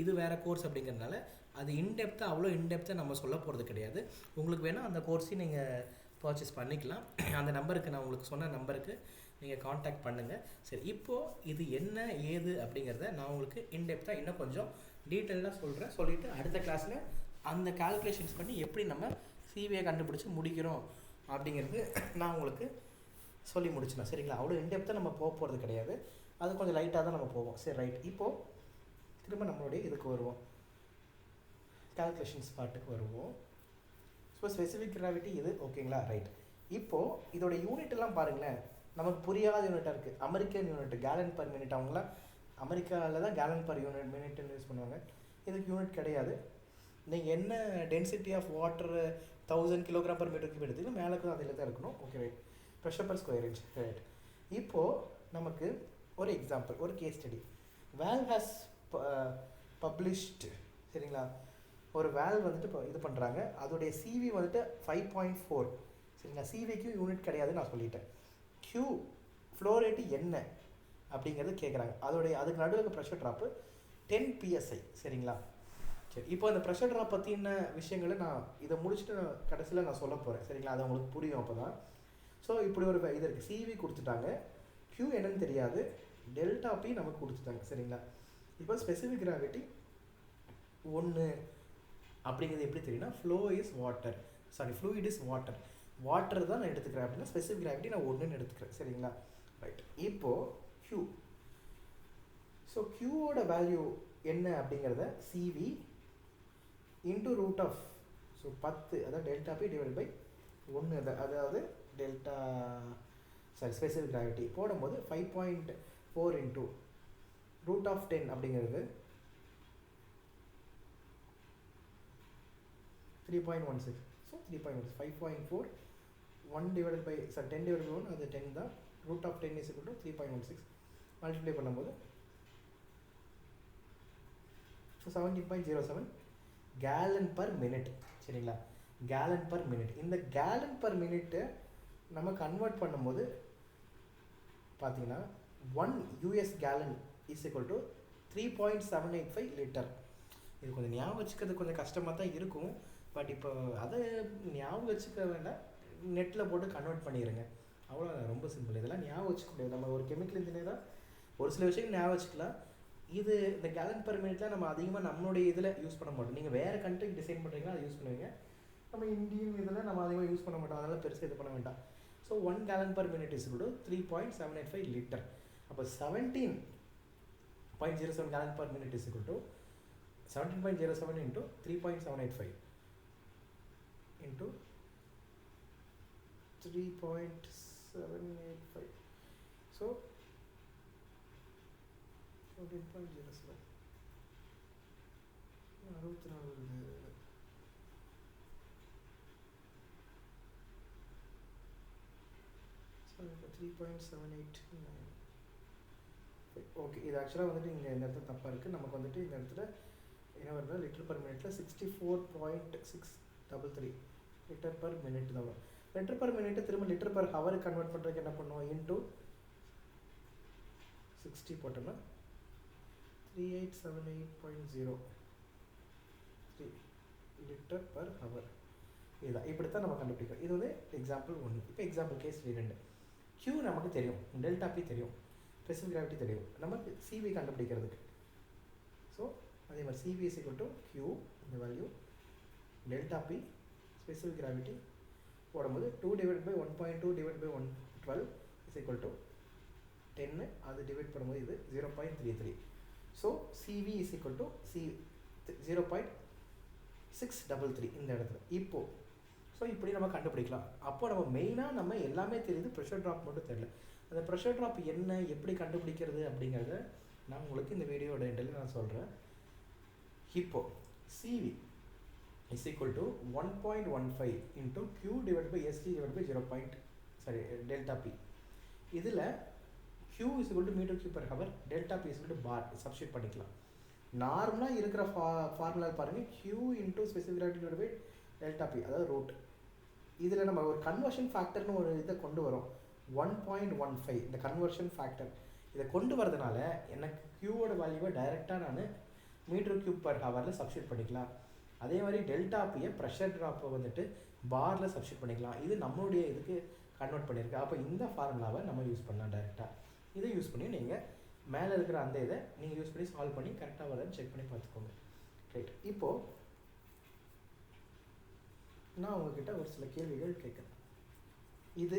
இது வேறு கோர்ஸ் அப்படிங்கிறதுனால அது இன்டெப்த்தாக அவ்வளோ இன்டெப்த்தாக நம்ம சொல்ல போகிறது கிடையாது. உங்களுக்கு வேணால் அந்த கோர்ஸையும் நீங்கள் பர்ச்சேஸ் பண்ணிக்கலாம். அந்த நம்பருக்கு, நான் உங்களுக்கு சொன்ன நம்பருக்கு நீங்கள் காண்டாக்ட் பண்ணுங்கள். சரி, இப்போது இது என்ன ஏது அப்படிங்கிறத நான் உங்களுக்கு இன்டெப்த்தாக இன்னும் கொஞ்சம் டீட்டெயிலாக சொல்லிவிட்டு அடுத்த கிளாஸில் அந்த கால்குலேஷன்ஸ் பண்ணி எப்படி நம்ம சிவியை கண்டுபிடிச்சி முடிக்கிறோம் அப்படிங்கிறது நான் உங்களுக்கு சொல்லி முடிச்சிடலாம், சரிங்களா? அவ்வளோ இன்டெப்த்தாக நம்ம போகிறது கிடையாது, அது கொஞ்சம் லைட்டாக தான் நம்ம போவோம். சரி, ரைட். இப்போது திரும்ப நம்மளுடைய இதுக்கு வருவோம், கால்குலேஷன்ஸ் பார்ட்டுக்கு வருவோம். ஸோ ஸ்பெசிஃபிக் கிராவிட்டி இது, ஓகேங்களா? ரைட். இப்போது இதோட யூனிட்டெல்லாம் பாருங்களேன், நமக்கு புரியாத யூனிட்டாக இருக்குது. American unit, gallon per minute. அவங்களாம் அமெரிக்காவில் தான் கேலன் பர் மினிட்னு யூஸ் பண்ணுவாங்க. இதுக்கு யூனிட் கிடையாது. நீங்கள் என்ன density of water 1000 kilogram per metre cube எடுத்தீங்கன்னா மேலே அதில் தான் இருக்கணும். Okay right. Pressure per square inch right. இப்போது நமக்கு ஒரு எக்ஸாம்பிள், ஒரு case study. Valve has published, சரிங்களா? ஒரு வேல்வ் வந்துட்டு இப்போ இது பண்ணுறாங்க, அதோடைய சிவி வந்துட்டு 5.4, சரிங்களா? சிவிக்கு யூனிட் கிடையாதுன்னு நான் சொல்லிட்டேன். கியூ ஃப்ளோ ரேட்டு என்ன அப்படிங்கிறது கேட்குறாங்க. அதுக்கு நடுவில் இருக்க ப்ரெஷர் ட்ராப்பு 10 PSI, சரிங்களா? சரி, இப்போ அந்த ப்ரெஷர் ட்ராப் பற்றின விஷயங்களை நான் இதை முடிச்சுட்டு கடைசியில் நான் சொல்ல போகிறேன், சரிங்களா? அது உங்களுக்கு புரியும் அப்போ தான். ஸோ இப்படி ஒரு இது இருக்குது, சிவி கொடுத்துட்டாங்க, கியூ என்னன்னு தெரியாது, டெல்டா பி நமக்கு கொடுத்துட்டாங்க, சரிங்களா? இப்போ ஸ்பெசிஃபிக் கிராவிட்டி 1 அப்படிங்கிறது எப்படி தெரியும்னா, ஃப்ளூயிட் இஸ் வாட்டர் தான் நான் எடுத்துக்கிறேன் அப்படின்னா ஸ்பெசிஃபிக் கிராவிட்டி நான் 1ன்னு எடுத்துக்கிறேன், சரிங்களா? ரைட். இப்போது கியூ, ஸோ கியூவோட வேல்யூ என்ன அப்படிங்கிறத CV into root of, so 10, அதாவது டெல்டா பி டிவைட் பை 1, அதாவது ஸ்பெசிஃபிக் கிராவிட்டி போடும்போது 5.4 இன்டூ ரூட் ஆஃப் 10 அப்படிங்கிறது 3.16. So 3.16 5.4 1 divided by 10 divide by 1, அது 10 தான். Root of 10 is equal to 3.16 multiply பண்ணும்போது 17.07 கேலன் பர் மினிட், சரிங்களா? Gallon per minute. இந்த gallon per minute நம்ம கன்வெர்ட் பண்ணும்போது பார்த்தீங்கன்னா 1 US gallon is equal to 3.785 litre. இது கொஞ்சம் ஞாபகம் வச்சுக்கிறது கொஞ்சம் கஷ்டமாக தான் இருக்கும். பட் இப்போ அதை ஞாபகம் வச்சுக்க வேண்டாம், நெட்டில் போட்டு கன்வெர்ட் பண்ணிடுங்க, அவ்வளோ ரொம்ப சிம்பிள். இதெல்லாம் ஞாபகம் வச்சுக்க முடியாது. நம்ம ஒரு கெமிக்கல் இன்ஜினியராக ஒரு சில விஷயங்கள் ஞாபகம் வச்சுக்கலாம். இது இந்த கேலன் பர் மினிட்ல நம்ம அதிகமாக நம்மளுடைய இதில் யூஸ் பண்ண மாட்டோம். நீங்கள் வேறு கண்ட்ரிக்கு டிசைன் பண்ணுறீங்கன்னா அதை யூஸ் பண்ணுவீங்க. நம்ம இந்தியன் இதில் நம்ம அதிகமாக யூஸ் பண்ண மாட்டோம், அதனால் பெருசாக இது பண்ண வேண்டாம். So 1 gallon per minute is equal to 3.785 litre. அப்போ 17.07 gallon per minute is equal to 17.07 into 3.785 into 3.785. So 14.07 64 3.789. Okay, இது ஆக்சுவலாக வந்துட்டு இங்கே இந்த இடத்துல தப்பாக இருக்குது. நமக்கு வந்துட்டு இந்த இடத்துல என்ன வருது, லிட்டர் பர் மினிட்ல 64.633 லிட்டர் பர் மினிட் தான் வரும். லிட்டர் பர் மினிட் திரும்ப லிட்டர் பர் ஹவர் கன்வெர்ட் பண்ணுறதுக்கு என்ன பண்ணுவோம், இன்டூ 60 போட்டோம்னா 3878.03 லிட்டர் பர் ஹவர். இதுதான், இப்படி தான் நம்ம கண்டுபிடிக்கிறோம். இது வந்து எக்ஸாம்பிள் 1. இப்போ எக்ஸாம்பிள் கேஸ் 2. கியூ நமக்கு தெரியும், டெல்டா பி தெரியும், ஸ்பெசிஃபிக் கிராவிட்டி தெரியும், நமக்கு சிவி கண்டுபிடிக்கிறதுக்கு. ஸோ அதே மாதிரி CV is equal to Q, இந்த value, delta P specific gravity போடும்போது 2 divide by 1.2 divide by 112 is equal to 10, அது டிவைட் பண்ணும்போது இது 0.33. So CV is equal to 0.633 இந்த இடத்துல. இப்போது ஸோ இப்படி நம்ம கண்டுபிடிக்கலாம். அப்போ நம்ம மெயினாக நம்ம எல்லாமே தெரியுது, ப்ரெஷர் ட்ராப் மட்டும் தெரியல. அந்த ப்ரெஷர் ட்ராப் என்ன, எப்படி கண்டுபிடிக்கிறது அப்படிங்கிறத நான் உங்களுக்கு இந்த வீடியோட எண்டில் நான் சொல்கிறேன். இப்போது CV is equal to 1.15 into Q divide by SG divide by delta P. இதில் Q is equal to metre cube per hour, delta P is equal to bar substitute பண்ணிக்கலாம். நார்மலாக இருக்கிற ஃபார்முலா பாருங்கள், Q into specific gravity divide by delta P, அதாவது root. இதில் நம்ம ஒரு conversion ஃபேக்டர்னு ஒரு இதை கொண்டு வரோம், 1.15. இந்த கன்வர்ஷன் ஃபேக்டர் இதை கொண்டு வரதுனால எனக்கு கியூவோட வேல்யூவை டைரெக்டாக நான் மீட்டர் கியூப் பர் ஹவரில் சப்ஸ்டியூட் பண்ணிக்கலாம். அதே மாதிரி டெல்டா பியை ப்ரெஷர் ட்ராப்பை வந்துட்டு பாரில் சப்ஸ்டியூட் பண்ணிக்கலாம். இது நம்மளுடைய இதுக்கு கன்வெர்ட் பண்ணியிருக்கு. அப்போ இந்த ஃபார்முலாவை நம்ம யூஸ் பண்ணலாம் டைரெக்டாக. இதை யூஸ் பண்ணி நீங்கள் மேலே இருக்கிற அந்த இதை நீங்கள் யூஸ் பண்ணி சால்வ் பண்ணி கரெக்டாக வரன்னு செக் பண்ணி பார்த்துக்கோங்க. ரைட். இப்போது நான் உங்ககிட்ட ஒரு சில கேள்விகள் கேட்குறேன். இது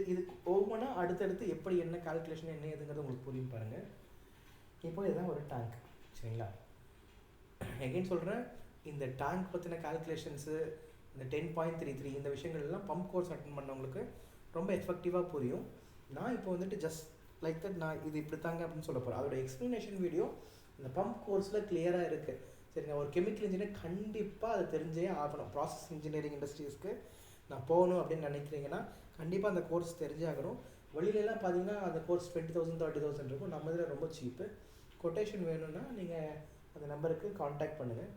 ஒவ்வொன்றா அடுத்தடுத்து எப்படி என்ன கால்குலேஷன் என்ன எதுங்கிறது உங்களுக்கு புரியும் பாருங்கள். இப்போ இதுதான் ஒரு டேங்க், சரிங்களா? எகைன் சொல்கிறேன், இந்த டேங்க் பற்றின கால்குலேஷன்ஸு, இந்த 10.33 இந்த விஷயங்கள் எல்லாம் பம்ப் கோர்ஸ் அட்டன் பண்ணவங்களுக்கு ரொம்ப எஃபெக்டிவாக புரியும். நான் இப்போ வந்துட்டு ஜஸ்ட் லைக் தட் நான் இது இப்படி தாங்க அப்படின்னு சொல்ல போகிறேன். அதோட எக்ஸ்ப்ளனேஷன் வீடியோ இந்த பம்ப் கோர்ஸில் கிளியராக இருக்குது, சரிங்க. ஒரு கெமிக்கல் இன்ஜினியர் கண்டிப்பாக அது தெரிஞ்சே ஆகணும். ப்ராசஸ் இன்ஜினியரிங் இண்டஸ்ட்ரீஸ்க்கு நான் போகணும் அப்படின்னு நினைக்கிறீங்கன்னா கண்டிப்பாக அந்த கோர்ஸ் தெரிஞ்சே ஆகணும். வெளியிலலாம் பார்த்தீங்கன்னா அந்த கோர்ஸ் 20,000 30,000 இருக்கும். நம்ம இதில் ரொம்ப சீப்பு. கொட்டேஷன் வேணும்னா நீங்கள் அந்த நம்பருக்கு காண்டாக்ட் பண்ணுங்கள்.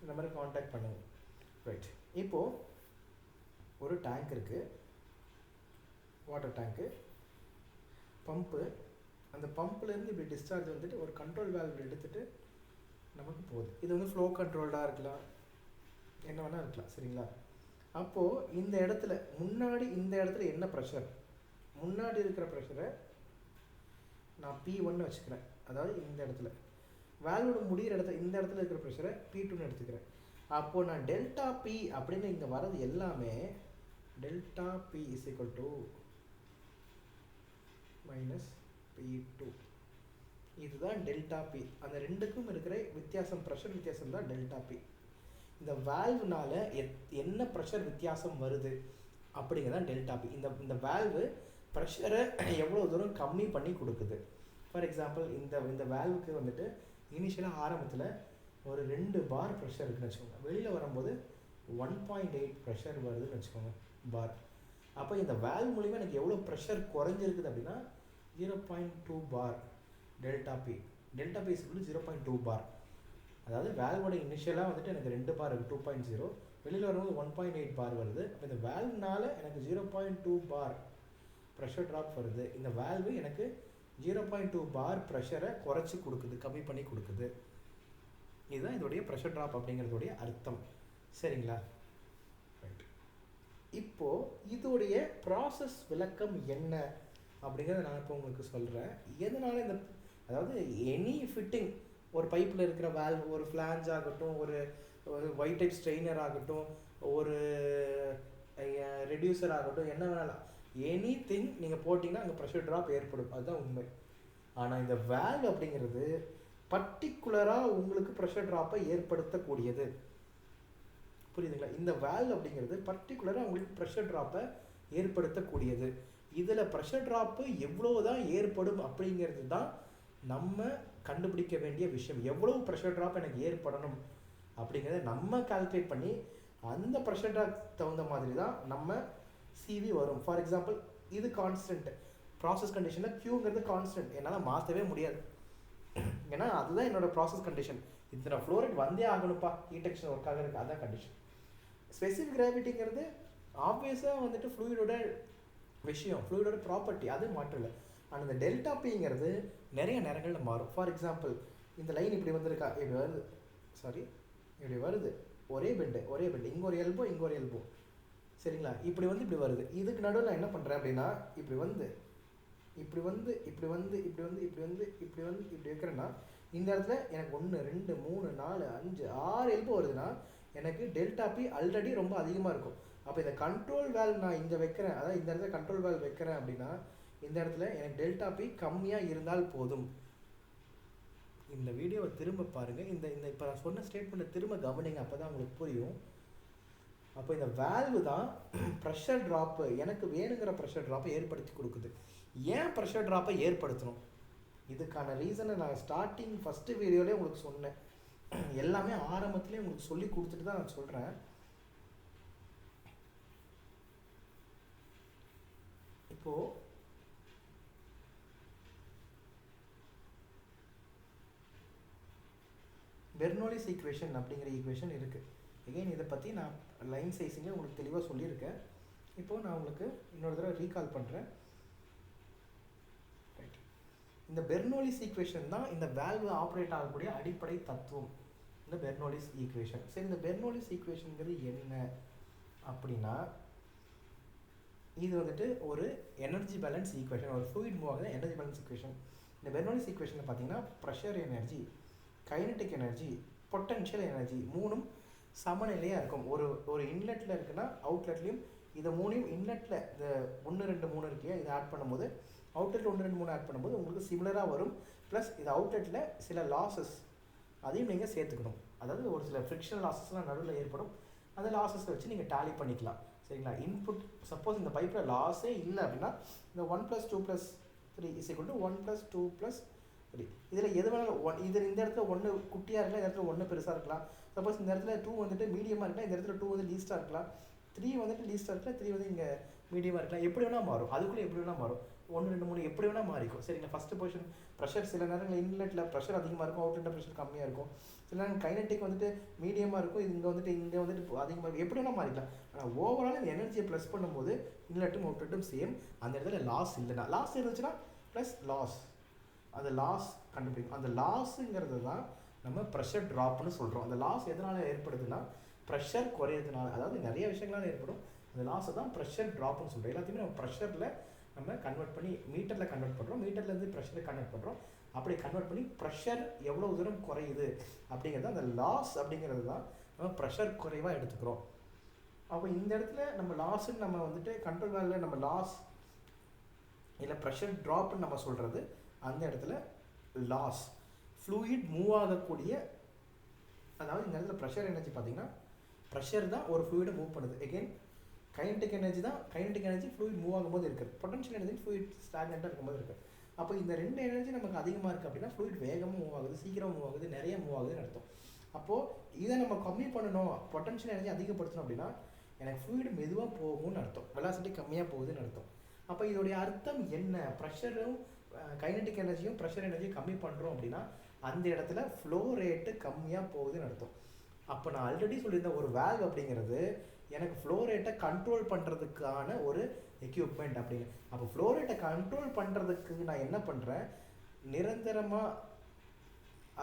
இந்த மாதிரி காண்டாக்ட் பண்ணுங்கள். ரைட், இப்போது ஒரு டேங்க் இருக்குது, வாட்டர் டேங்க்கு, பம்பு. அந்த பம்புலேருந்து இப்படி டிஸ்சார்ஜ் வந்துட்டு ஒரு கண்ட்ரோல் வேல்வ் எடுத்துகிட்டு நமக்கு போகுது. இது வந்து ஃப்ளோ கண்ட்ரோல்டாக இருக்கலாம், என்ன வேணால் இருக்கலாம், சரிங்களா. அப்போது இந்த இடத்துல முன்னாடி இந்த இடத்துல என்ன ப்ரெஷர், முன்னாடி இருக்கிற ப்ரெஷரை நான் P1 வச்சுக்கிறேன். அதாவது இந்த இடத்துல வேல்வோட முடிகிற இடத்துல இந்த இடத்துல இருக்கிற ப்ரெஷரை P2ன்னு எடுத்துக்கிறேன். அப்போது நான் டெல்டா P அப்படின்னு இங்கே வர்றது எல்லாமே delta P is equal to minus P2. இதுதான் டெல்டா P. அந்த ரெண்டுக்கும் இருக்கிற வித்தியாசம், ப்ரெஷர் வித்தியாசம் தான் டெல்டா P. இந்த வேல்வ்னால என்ன ப்ரெஷர் வித்தியாசம் வருது அப்படிங்கிறதான் டெல்டா P. இந்த வேல்வு ப்ரெஷரை எவ்வளோ தூரம் கம்மி பண்ணி கொடுக்குது. ஃபார் எக்ஸாம்பிள் இந்த வேல்வுக்கு வந்துட்டு இனிஷியலாக ஆரம்பத்தில் ஒரு 2 பார் ப்ரெஷர் இருக்குதுன்னு வச்சுக்கோங்க. வெளியில் வரும்போது 1.8 ப்ரெஷர் வருதுன்னு வச்சுக்கோங்க பார். அப்போ இந்த வேல்வ் மூலிமா எனக்கு எவ்வளோ ப்ரெஷர் குறைஞ்சிருக்குது அப்படின்னா 0.2 bar delta P. Delta P is 0.2 bar. அதாவது வேல்வோட இனிஷியலாக வந்துட்டு எனக்கு 2 பார் இருக்குது 2.0, வெளியில் வரும்போது 1.8 பார் வருது. அப்போ இந்த வேல்வ்னால எனக்கு 0.2 பார் ப்ரெஷர் ட்ராப் வருது. இந்த வேல்வு எனக்கு 0.2 பார் ப்ரெஷரை குறைச்சி கொடுக்குது, கம்மி பண்ணி கொடுக்குது. இதுதான் இதோடைய ப்ரெஷர் ட்ராப் அப்படிங்கிறதுடைய அர்த்தம், சரிங்களா. ரைட், இப்போது இதோடைய ப்ராசஸ் விளக்கம் என்ன அப்படிங்கிறத நான் இப்போ உங்களுக்கு சொல்கிறேன். எதனால் இந்த, அதாவது எனி ஃபிட்டிங், ஒரு பைப்பில் இருக்கிற வேல்வ், ஒரு ஃப்ளான்ஜ் ஆகட்டும், ஒரு ஒயிட் டைப் ஸ்ட்ரெயினர் ஆகட்டும், ஒரு ரெடியூசர் ஆகட்டும், என்ன வேணாலும் எனி திங் நீங்கள் போட்டிங்கன்னா அங்கே ப்ரெஷர் ட்ராப் ஏற்படும், அதுதான் உண்மை. ஆனால் இந்த வேல்வ் அப்படிங்கிறது பர்டிகுலராக உங்களுக்கு ப்ரெஷர் ட்ராப்பை ஏற்படுத்தக்கூடியது, புரியுதுங்களா. இந்த வேல்வ் அப்படிங்கிறது பர்டிகுலராக உங்களுக்கு ப்ரெஷர் ட்ராப்பை ஏற்படுத்தக்கூடியது. இதில் ப்ரெஷர் ட்ராப்பு எவ்வளோ தான் ஏற்படும் அப்படிங்கிறது தான் நம்ம கண்டுபிடிக்க வேண்டிய விஷயம். எவ்வளோ ப்ரெஷர் ட்ராப் எனக்கு ஏற்படணும் அப்படிங்கிறத நம்ம கால்குலேட் பண்ணி அந்த ப்ரெஷர் ட்ராப் தகுந்த மாதிரி தான் நம்ம சிவி வரும். ஃபார் எக்ஸாம்பிள் இது கான்ஸ்டன்ட், ப்ராசஸ் கண்டிஷனில் Qங்கிறது கான்ஸ்டன்ட், என்னால் மாற்றவே முடியாது. ஏன்னா அதுதான் என்னோடய ப்ராசஸ் கண்டிஷன். இத்தனை ஃப்ளோரேட் வந்தே ஆகணும்ப்பா ஹீட் எக்ஸ்சேஞ்சர் ஒர்க் ஆகிறதுக்கு, அதுதான் கண்டிஷன். ஸ்பெசிஃபிக் கிராவிட்டிங்கிறது ஆப்வியஸாக வந்துட்டு ஃப்ளூயிடோட விஷயம், ஃப்ளூயிடோட ப்ராப்பர்ட்டி, அது மாற்றலை. ஆனால் இந்த டெல்டா Pங்கிறது நிறைய நேரங்களில் மாறும். ஃபார் எக்ஸாம்பிள் இந்த லைன் இப்படி வந்திருக்கா, இப்படி வருது, சாரி இப்படி வருது, ஒரே பெண்டு, இங்கே ஒரு எல்போ, இங்கே ஒரு எல்போ, சரிங்களா. இப்படி இப்படி வருது. இதுக்கு நடுவில் நான் என்ன பண்ணுறேன் அப்படின்னா இப்படி வைக்கிறேன்னா இந்த இடத்துல எனக்கு 1 2 3 4 5 6 எல்போ வருதுன்னா எனக்கு டெல்டா P ஆல்ரெடி ரொம்ப அதிகமாக இருக்கும். அப்போ இந்த கண்ட்ரோல் வேல்வ் நான் இங்கே வைக்கிறேன், அதாவது இந்த இடத்துல கண்ட்ரோல் வேல்வ் வைக்கிறேன் அப்படின்னா இந்த இடத்துல எனக்கு டெல்டா P கம்மியாக இருந்தால் போதும். இந்த வீடியோவை திரும்ப பாருங்கள், இந்த இப்போ நான் சொன்ன ஸ்டேட்மெண்ட்டை திரும்ப கவனிங்க, அப்போ தான் உங்களுக்கு புரியும். அப்போ இந்த வேல்வு தான் ப்ரெஷர் ட்ராப்பு, எனக்கு வேணுங்கிற ப்ரெஷர் ட்ராப்பை ஏற்படுத்தி கொடுக்குது. ஏன் ப்ரெஷர் ட்ராப்பை ஏற்படுத்தணும், இதுக்கான ரீசனை நான் ஸ்டார்டிங் ஃபஸ்ட்டு வீடியோலேயே உங்களுக்கு சொன்னேன். எல்லாமே ஆரம்பத்துலேயே உங்களுக்கு சொல்லி கொடுத்துட்டு தான் நான் சொல்கிறேன். இப்போது பெர்னோலிஸ் ஈக்குவேஷன் அப்படிங்கிற ஈக்குவேஷன் இருக்குது. எகைன் இதை பற்றி நான் லைன் சைஸிங்கில் உங்களுக்கு தெளிவாக சொல்லியிருக்கேன். இப்போது நான் உங்களுக்கு இன்னொரு தடவை ரீகால் பண்ணுறேன். ரைட், இந்த பெர்னோலிஸ் ஈக்குவேஷன் தான் இந்த வேல்வு ஆப்ரேட் ஆகக்கூடிய அடிப்படை தத்துவம், இந்த பெர்னோலிஸ் ஈக்குவேஷன். சரி, இந்த பெர்னோலிஸ் ஈக்குவேஷனுங்கிறது என்ன அப்படின்னா இது வந்துட்டு ஒரு எனர்ஜி பேலன்ஸ் ஈக்குவேஷன், ஒரு ஃப்ளூயிட் மூவ் ஆகுது எனர்ஜி பேலன்ஸ் ஈக்குவேஷன். இந்த பெர்னோலிஸ் ஈக்குவேஷனில் பார்த்தீங்கன்னா pressure energy, kinetic energy, potential energy மூணும் சமநிலையாக இருக்கும். ஒரு இன்லெட்டில் இருக்குன்னா அவுட்லெட்லேயும் இதை மூணையும் இன்லெட்டில் இந்த 1 2 3 இருக்கையா இதை ஆட் பண்ணும்போது அவுட்லெட்டில் 1 2 3 ஆட் பண்ணும்போது உங்களுக்கு சிமிலராக வரும். ப்ளஸ் இது அவுட்லெட்டில் சில லாஸஸ் அதையும் நீங்கள் சேர்த்துக்கணும். அதாவது ஒரு சில ஃப்ரிக்ஷனல் லாஸஸ்லாம் நடுவில் ஏற்படும், அந்த லாஸஸை வச்சு நீங்கள் டேலி பண்ணிக்கலாம். சரிங்களா. இன்புட் சப்போஸ் இந்த பைப்பில் லாஸே இல்லை அப்படின்னா இந்த 1 + 2 + 3 = 1 + 2 + 3. இதில் எது வேணாலும் இதில் இந்த இடத்துல 1 குட்டியாக இருக்கலாம், இந்த இடத்துல 1 பெருசாக இருக்கலாம். சப்போஸ் இந்த இடத்துல 2 வந்துட்டு மீடியமாக இருக்கலாம், இந்த இடத்துல 2 வந்து லீஸ்ட்டாக இருக்கலாம். 3 வந்துட்டு லீஸ்ட்டாக இருக்கலாம், 3 வந்து இங்கே மீடியமாக இருக்கலாம். எப்படி வேணால் மாறும், அதுக்குள்ளே எப்படி வேணால் மாறும். 1 2 3 எப்படி வேணால் மாறிக்கும். சரிங்களா. ஃபஸ்ட்டு பொசிஷன் ப்ரெஷர் சில நேரங்களில் இன்லெட்டில் ப்ரெஷர் அதிகமாக இருக்கும், அவுட்லெட்டில் ப்ரெஷர் கம்மியாக இருக்கும். சில நேரம் கைனட்டிக் வந்துட்டு மீடியமாக இருக்கும், இது இங்கே வந்துட்டு அதிகமாக இருக்கும். எப்படி வேணால் மாறிக்கலாம். ஆனால் ஓவரால் இந்த எனர்ஜியை ப்ளஸ் பண்ணும்போது இன்லெட்டும் அவுட்லெட்டும் சேம். அந்த இடத்துல லாஸ் இல்லைன்னா, லாஸ் இருந்துச்சுன்னா ப்ளஸ் லாஸ், அந்த லாஸ் கண்டுபிடிக்கும். அந்த லாஸுங்கிறது தான் நம்ம ப்ரெஷர் ட்ராப்னு சொல்கிறோம். அந்த லாஸ் எதனால் ஏற்படுதுன்னா ப்ரெஷர் குறையிறதுனால, அதாவது நிறைய விஷயங்களால் ஏற்படும். அந்த லாஸை தான் ப்ரெஷர் ட்ராப்னு சொல்கிறோம். எல்லாத்தையுமே நம்ம ப்ரெஷரில் நம்ம கன்வெர்ட் பண்ணி மீட்டரில் கன்வெர்ட் பண்ணுறோம், மீட்டர்லேருந்து ப்ரெஷரை கன்வெர்ட் பண்ணுறோம். அப்படி கன்வெர்ட் பண்ணி ப்ரெஷர் எவ்வளோ தூரம் குறையுது அப்படிங்கிறது அந்த லாஸ் அப்படிங்கிறது தான் நம்ம ப்ரெஷர் குறைவாக எடுத்துக்கிறோம். அப்போ இந்த இடத்துல நம்ம லாஸுன்னு நம்ம வந்துட்டு கண்ட்ரோல் வேல்யூவில் நம்ம லாஸ் இல்லை ப்ரெஷர் ட்ராப்னு நம்ம சொல்கிறது, அந்த இடத்துல லாஸ் ஃப்ளூயிட் மூவ் ஆகக்கூடிய, அதாவது இந்த இடத்துல ப்ரெஷர் எனர்ஜி பார்த்தீங்கன்னா ப்ரெஷர் தான் ஒரு ஃப்ளூயிடை மூவ் பண்ணுது. எகெயின் கைனடிக் எனர்ஜி தான், கைனடிக் எனர்ஜி ஃப்ளூயிட் மூவ் ஆகும்போது இருக்குது, பொட்டன்ஷியல் எனர்ஜி ஃப்ளூயிட் ஸ்டாக்னெண்ட்டாக இருக்கும்போது இருக்குது. அப்போ இந்த 2 எனர்ஜி நமக்கு அதிகமாக இருக்குது அப்படின்னா ஃப்ளூயிட் வேகமாக மூவ் ஆகுது, சீக்கிரம் மூவ் ஆகுது, நிறைய மூவ் ஆகுதுன்னு அர்த்தம். அப்போது இதை நம்ம கம்மி பண்ணணும், பொட்டன்ஷியல் எனர்ஜி அதிகப்படுத்தணும் அப்படின்னா எனக்கு ஃப்ளூயிட் மெதுவாக போகும்னு அர்த்தம், வெலாசிட்டி கம்மியாக போகுதுன்னு அர்த்தம். அப்போ இதோடைய அர்த்தம் என்ன? ப்ரெஷரும் கைனடிக் எனர்ஜியும் ப்ரெஷர் எனர்ஜியும் கம்மி பண்ணுறோம் அப்படின்னா அந்த இடத்துல ஃப்ளோ ரேட்டு கம்மியாக போகுதுன்னு அர்த்தம். அப்போ நான் ஆல்ரெடி சொல்லியிருந்த ஒரு வேல்வ் அப்படிங்கிறது எனக்கு ஃப்ளோ ரேட்டை கண்ட்ரோல் பண்ணுறதுக்கான ஒரு எக்யூப்மெண்ட் அப்படின்னு. அப்போ ஃப்ளோ ரேட்டை கண்ட்ரோல் பண்ணுறதுக்கு நான் என்ன பண்ணுறேன், நிரந்தரமாக,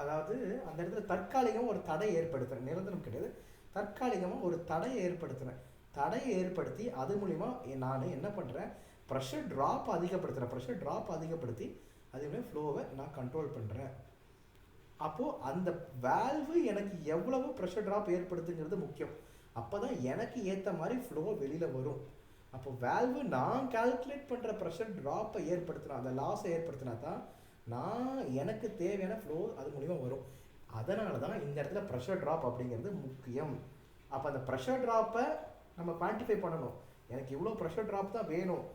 அதாவது அந்த இடத்துல தற்காலிகமாக ஒரு தடை ஏற்படுத்துகிறேன். நிரந்தரம் கிடையாது, தற்காலிகமாக ஒரு தடையை ஏற்படுத்துகிறேன். தடையை ஏற்படுத்தி அது மூலிமா நான் என்ன பண்ணுறேன், ப்ரெஷர் ட்ராப் அதிகப்படுத்துகிறேன். ப்ரெஷர் ட்ராப் அதிகப்படுத்தி அதே ஃப்ளோவை நான் கண்ட்ரோல் பண்ணுறேன். அப்போது அந்த வேல்வு எனக்கு எவ்வளவு ப்ரெஷர் ட்ராப் ஏற்படுத்துங்கிறது முக்கியம். அப்போ தான் எனக்கு ஏற்ற மாதிரி ஃப்ளோ வெளியில் வரும். அப்போ வேல்வு நான் கால்குலேட் பண்ணுற ப்ரெஷர் ட்ராப்பை ஏற்படுத்தினா, அந்த லாஸை ஏற்படுத்தினா தான் நான் எனக்கு தேவையான ஃப்ளோ அது மூலிமா வரும். அதனால தான் இந்த இடத்துல ப்ரெஷர் ட்ராப் அப்படிங்கிறது முக்கியம். அப்போ அந்த ப்ரெஷர் ட்ராப்பை நம்ம குவான்டிஃபை பண்ணணும். எனக்கு இவ்வளோ ப்ரெஷர் ட்ராப் தான் வேணும்